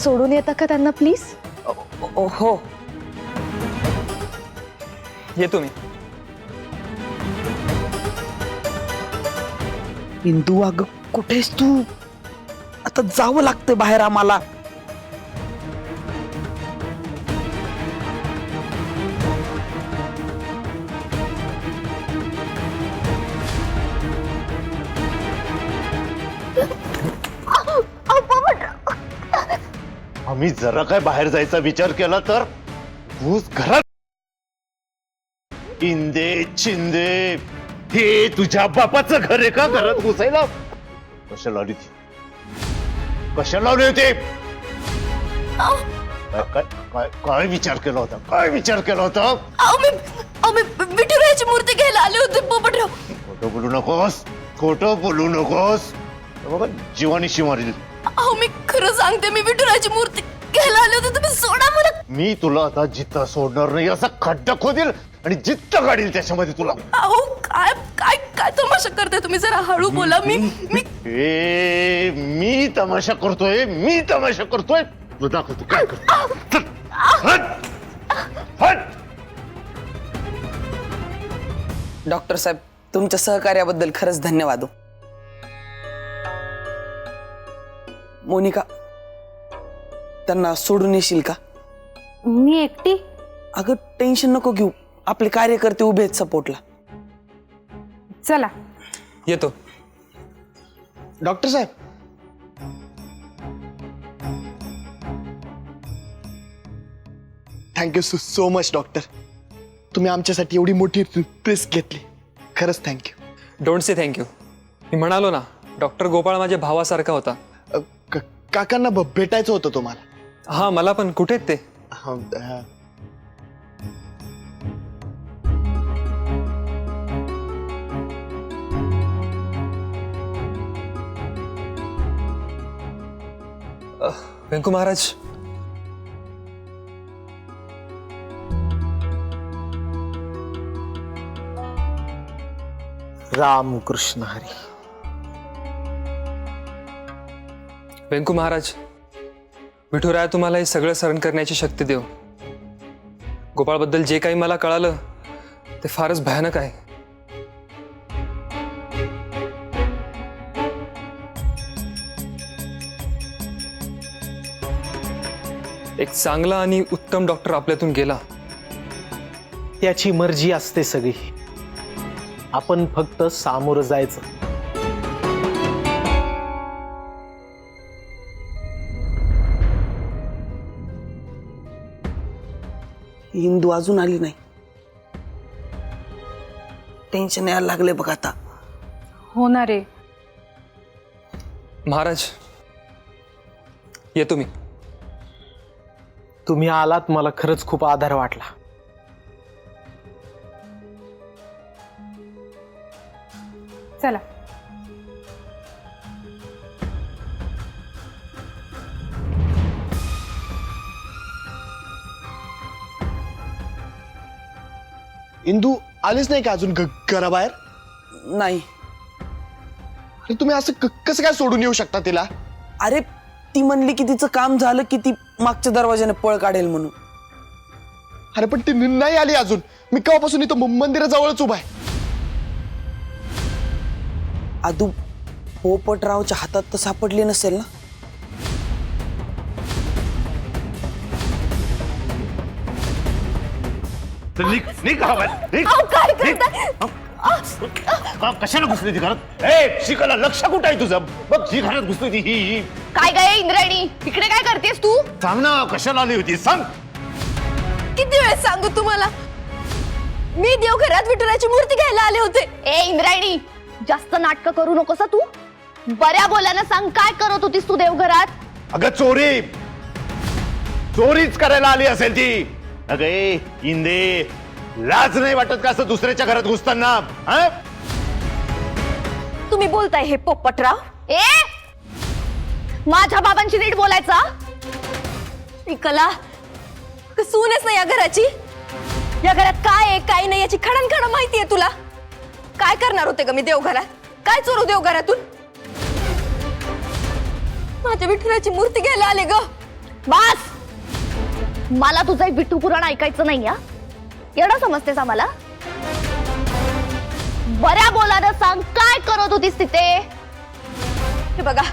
सोडून येता का त्यांना प्लीज? हो. येतो मी. इंदू अगं कुठेस तू? आता जावं लागतं बाहेर आम्हाला. आम्ही जरा काय बाहेर जायचा विचार केला तर तूच घरात. इंदे चिंदे, हे तुझ्या बापाचं घर आहे का घरात घुसायला? कशाला आली ती? कशाला लावली होती? काय विचार केला होता? काय विचार केला होता? आम्ही विठुरायाची मूर्ती घ्यायला आले होते पोपटराव. खोटं बोलू नकोस, खोटं बोलू नकोस. बघा जीवानीशी मारील. मी खरं सांगते, मी विठुरायाची मूर्ती घ्यायला आले होते. तुम्ही सोडा मला. मी तुला आता जित्ता सोडणार नाही, असा खड्डा खोदेल आणि जित्त काढील त्याच्यामध्ये तुला. काय काय काय तमाशा करताय तुम्ही? जरा हळू बोला. मी तमाशा करतोय, मी तमाशा करतोय. तू दाखवतो काय करतो. डॉक्टर साहेब, तुमच्या सहकार्याबद्दल खरंच धन्यवाद. मोनिका, त्यांना सोडून येशील का? मी एकटी? अगं टेन्शन नको घेऊ, आपले कार्यकर्ते उभे आहेत सपोर्टला. चला. येतो. डॉक्टर साहेब, थँक्यू सो मच डॉक्टर. तुम्ही आमच्यासाठी एवढी मोठी रिस्क घेतली, खरंच थँक्यू. Don't say thank you. मी म्हणालो ना, डॉक्टर गोपाळ माझ्या भावासारखा होता. काकांना भेटायचं होतं तुम्हाला. हा, मला पण. कुठे आहेत ते? व्यंकू महाराज, राम कृष्ण हरी. व्यंकू महाराज, विठुराया तुम्हाला हे सगळं सहन करण्याची शक्ती देव. गोपाळबद्दल जे काही मला कळालं ते फारच भयानक आहे. एक चांगला आणि उत्तम डॉक्टर आपल्यातून गेला. त्याची मर्जी असते सगळी, आपण फक्त सामोरं जायचं. इंदू अजून आली नाही. टेन्शन यायला लागले बघ आता. होणार आहे. महाराज, येतो मी. तुम्ही आलात, मला खरंच खूप आधार वाटला. चला. इंदू आलीच नाही का अजून घराबाहेर? नाही. आणि तुम्ही असं कसं काय सोडून येऊ शकता तिला? अरे ती म्हणली की तिचं काम झालं की ती मागच्या दरवाजाने पळ काढेल म्हणून. अरे पण ती नाही आली अजून. मी केव्हापासून इथं मंदिराजवळच उभा आहे. आदू पोपटरावच्या हातात तर सापडली नसेल ना? कशाला घुसली ती घरात? ए शिकायला लक्ष कुठं आहे तुझं? बघ जी घरात घुसली ती ही. काय काय इंद्रायणी, इकडे काय करतेस तू? सांग ना कशाला आली होती सांग. किती वेळेस सांगू तुम्हाला, मी देवघरात विठुराची मूर्ती घ्यायला आले होते. ए इंद्रायणी, जास्त नाटक करू नकोस तू. बऱ्या बोलानं सांग, काय करत होतीस तू देवघरात? अगं चोरी, चोरीच करायला आली असेल ती. अगं ए इंदे, लाज नाही वाटत का असं दुसऱ्याच्या घरात घुसताना? तुम्ही बोलताय हे पोपटराव? ए माझ्या बाबांशी नीट बोलायचा. कला सूनच नाही या घराची. या घरात काय आहे काय नाही याची खडन माहितीये तुला. काय करणार होते का मी देवघरात? काय चोरू देवघरातून? माझ्या विठुराची मूर्ती घ्यायला आले ग. बस, मला तुझं विठू पुराण ऐकायचं नाही. या एवढं समजतेस आम्हाला? बऱ्या बोलानं सांग, काय करत होतीस तिथे? हे बघा,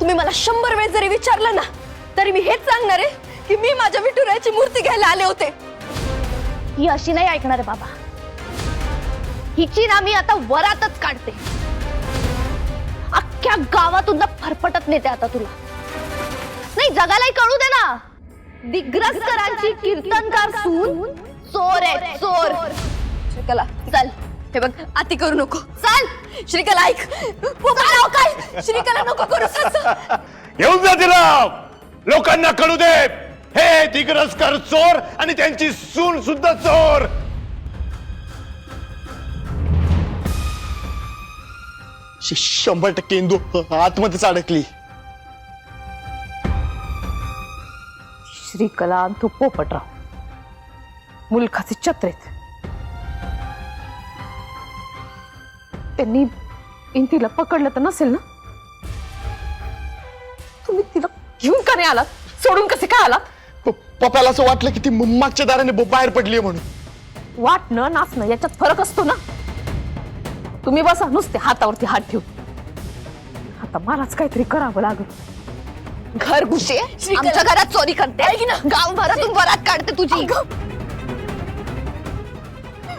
तुम्ही मला 100 वेळेस जरी विचारलं ना तरी मी हेच सांगणार आहे की मी माझ्या विठुराची मूर्ती घ्यायला आले होते. ही अशी नाही ऐकणार आहे बाबा. हिची ना मी आता वरातच काढते. अख्ख्या गावातून फरफटत नेते आता तुला. नाही, जगालाही कळू दे ना. दिग्रसकरांची कीर्तनकार सून चोर आहे, चोर. श्रीकला चल, हे बघ अति करू नको. चल श्रीकला ऐक. पोपटराव काय? श्रीकला नको करू असं. येऊन जा तिला, लोकांना कळू दे. हे दिग्रसकर चोर आणि त्यांची सून सुद्धा चोर. 100% इंदू आतमध्येच अडकली. श्रीकला आणि तो पोपटराव मुलखाचे छत्रेत. त्यांनी इंतीला पकडलं तर नसेल ना? तुम्ही तिला घेऊन का नाही आलात? सोडून कसे काय आलात? पप्याला असं वाटलं की ती मागच्या दाराने बाहेर पडली म्हणून. वाटणं नाचणं याच्यात फरक असतो ना. तुम्ही बसा नुसते हातावरती हात ठेवून. आता मलाच काहीतरी करावं लागेल. घर घुसे आमच्या घरात चोरी करते ना, गावभरातून वरात काढते तुझी.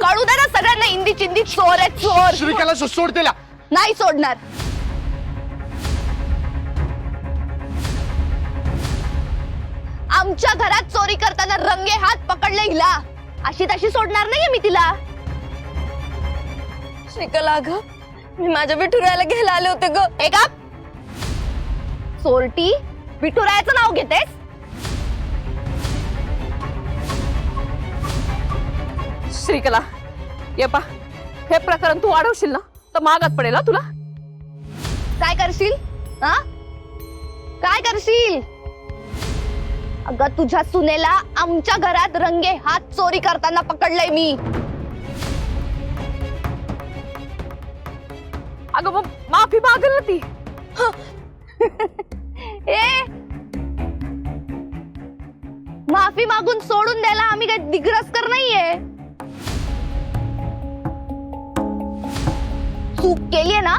कळू दे ना सगळ्यांना, इंदी चिंदी चोर आहे, चोर. श्रीकला सोड तिला. नाही सोडणार. आमच्या घरात चोरी करताना रंगे हात पकडले हिला. अशी तशी सोडणार नाहीये मी तिला. श्रीकला ग, मी माझ्या विठुरायाला घ्यायला आले होते ग. हे का चोरटी, विठुरायाचं नाव घेतेस? श्रीकला ये पा, हे प्रकरण तू वाढवशील ना तर मागात पडेल ना तुला. काय करशील? हा, काय करशील? अगं तुझ्या सुनेला आमच्या घरात रंगे हात चोरी करताना पकडलंय मी. अगं मग माफी मागेल ना ती. ए माफी मागून सोडून द्यायला आम्ही काही दिग्रसकर नाहीये. चूक केलीये ना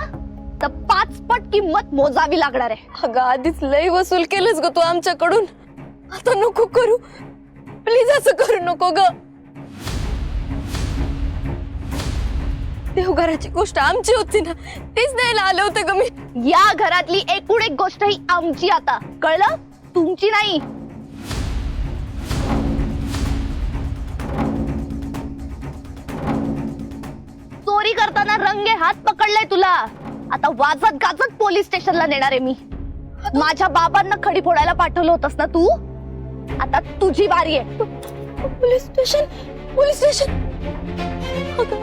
तर 5 पट किंमत मोजावी लागणार आहे. अगं आधीच लई वसूल केलंस ग तू आमच्याकडून. आता नको करू प्लीज, असं करू नको ग. देवघराची गोष्ट आमची होती ना, तीच द्यायला आले होते ग मी. या घरातली एकूण एक गोष्ट ही आमची आता, कळलं? तुमची नाही. चोरी करताना रंगे हात पकडलाय तुला. आता वाजत गाजत पोलीस स्टेशनला नेणार आहे मी. माझ्या बाबांना खडी फोडायला पाठवलं होतंस ना तू, आता तुझी बारी आहे. Police station, police station.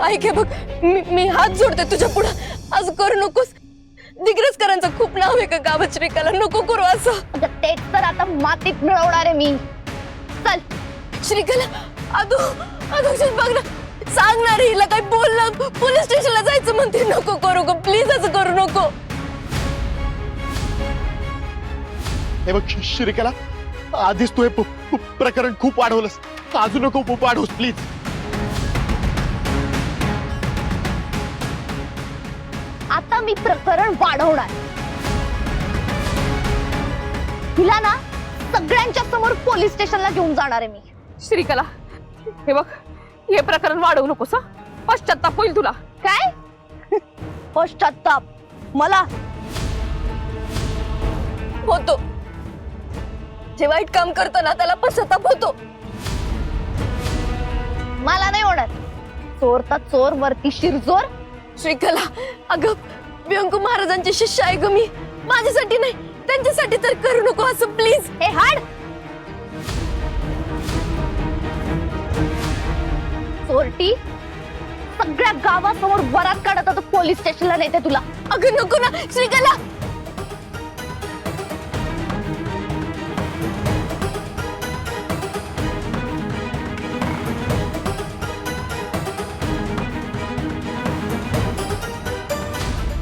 ऐक हे बघ, मी हात जोडते तुझ्या पुढे. असं करू नकोस. दिग्रसकरांचं खूप नाव आहे का गावात. श्रीकला नको करू असं. तेच तर आता मातीत मिळवणार आहे मी. चल श्रीकला. अदू बघ ना, सांगणार हिला काय बोललं, पोलीस स्टेशनला जायचं म्हणते. नको करू ग प्लीज, असं करू नको. हे बघ श्रीकला, आधीच तू हे प्रकरण खूप वाढवलंस. अजून नको वाढवूस प्लीज. आता मी प्रकरण वाढवणार. हिला ना सगळ्यांच्या समोर पोलीस स्टेशनला घेऊन जाणार आहे मी. श्रीकला, हे बघ, हे प्रकरण वाढवू नकोस हा. पश्चाताप होईल तुला. काय पश्चाताप? मला होतो. जे वाईट काम करतो ना त्याला पश्चाताप होतो. मला नाही होणार. चोर तर चोर, वरती शिरजोर. श्रीकला, अगं व्यंकू महाराजांचे शिष्य आहे ग मी. माझ्यासाठी नाही, त्यांच्यासाठी तर करू नको असं प्लीज. हे हाड. चोरटी, सगळ्या गावासमोर वरात काढत आता पोलीस स्टेशनला नेते तुला. अगं नको ना श्रीकला.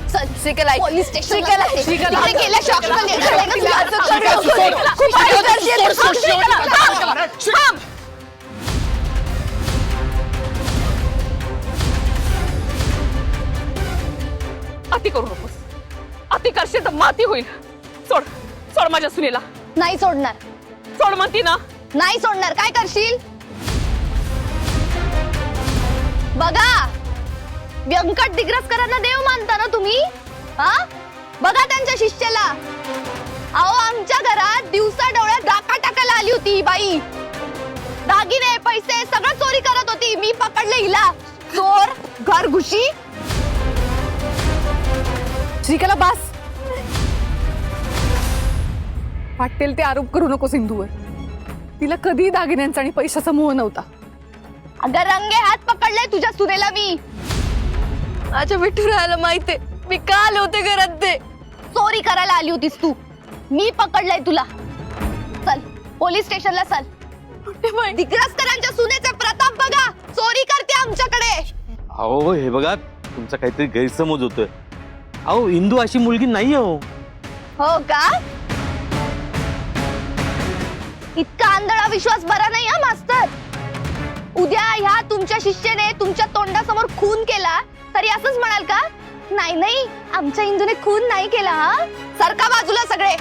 चल श्रीकला, पोलीस स्टेशनला श्रीकला, जाते. श्रीकला. तिकडे गेल्याशिवाय आपल्याला निर्णय नाही श्रीकला, का तुला? श्रीकला, खूप वाईट करतेय तू. श्रीकला, थांब. अति करू नकोस. अति करशील तर माती होईल. सोड, सोड माझ्या सुनेला. नाही सोडणार. सोड म्हणती ना. नाही सोडणार. काय करशील? बघा, व्यंकट दिग्रसकरांना देव मानता ना तुम्ही? हा, बघा त्यांच्या शिष्याला. अहो, आमच्या घरात दिवसा डोळ्यात डाका टाकायला आली होती ही बाई. दागिने, पैसे सगळं चोरी करत होती. मी पकडले हिला. चोर, घर घुशी. श्रीकला, बास. वाटेल ते आरोप करू नको सिंधूवर. तिला कधी दागिन्यांचा आणि पैशाचा मोह नव्हता. अगं रंगे हात पकडले तुझ्या सुनेला मी. माझ्या विठुरायाला माहितीये मी का आले होते घरात. ते चोरी करायला आली होतीस तू. मी पकडलंय तुला. चल पोलीस स्टेशनला चल. दिग्रसकरांच्या सुनेचे प्रताप बघा. चोरी करते आमच्याकडे. अहो हे बघा, तुमचा काहीतरी गैरसमज होतोय. अहो इंदू अशी मुलगी नाही हो. हो का? इतका आंधळा विश्वास बरा नाही हा मास्तर. उद्या ह्या तुमच्या शिष्याने तुमच्या तोंडासमोर खून केला तरी असंच म्हणाल का? नाही नाही, आमच्या इंदूने खून नाही केला. हा, सरका बाजूला सगळे.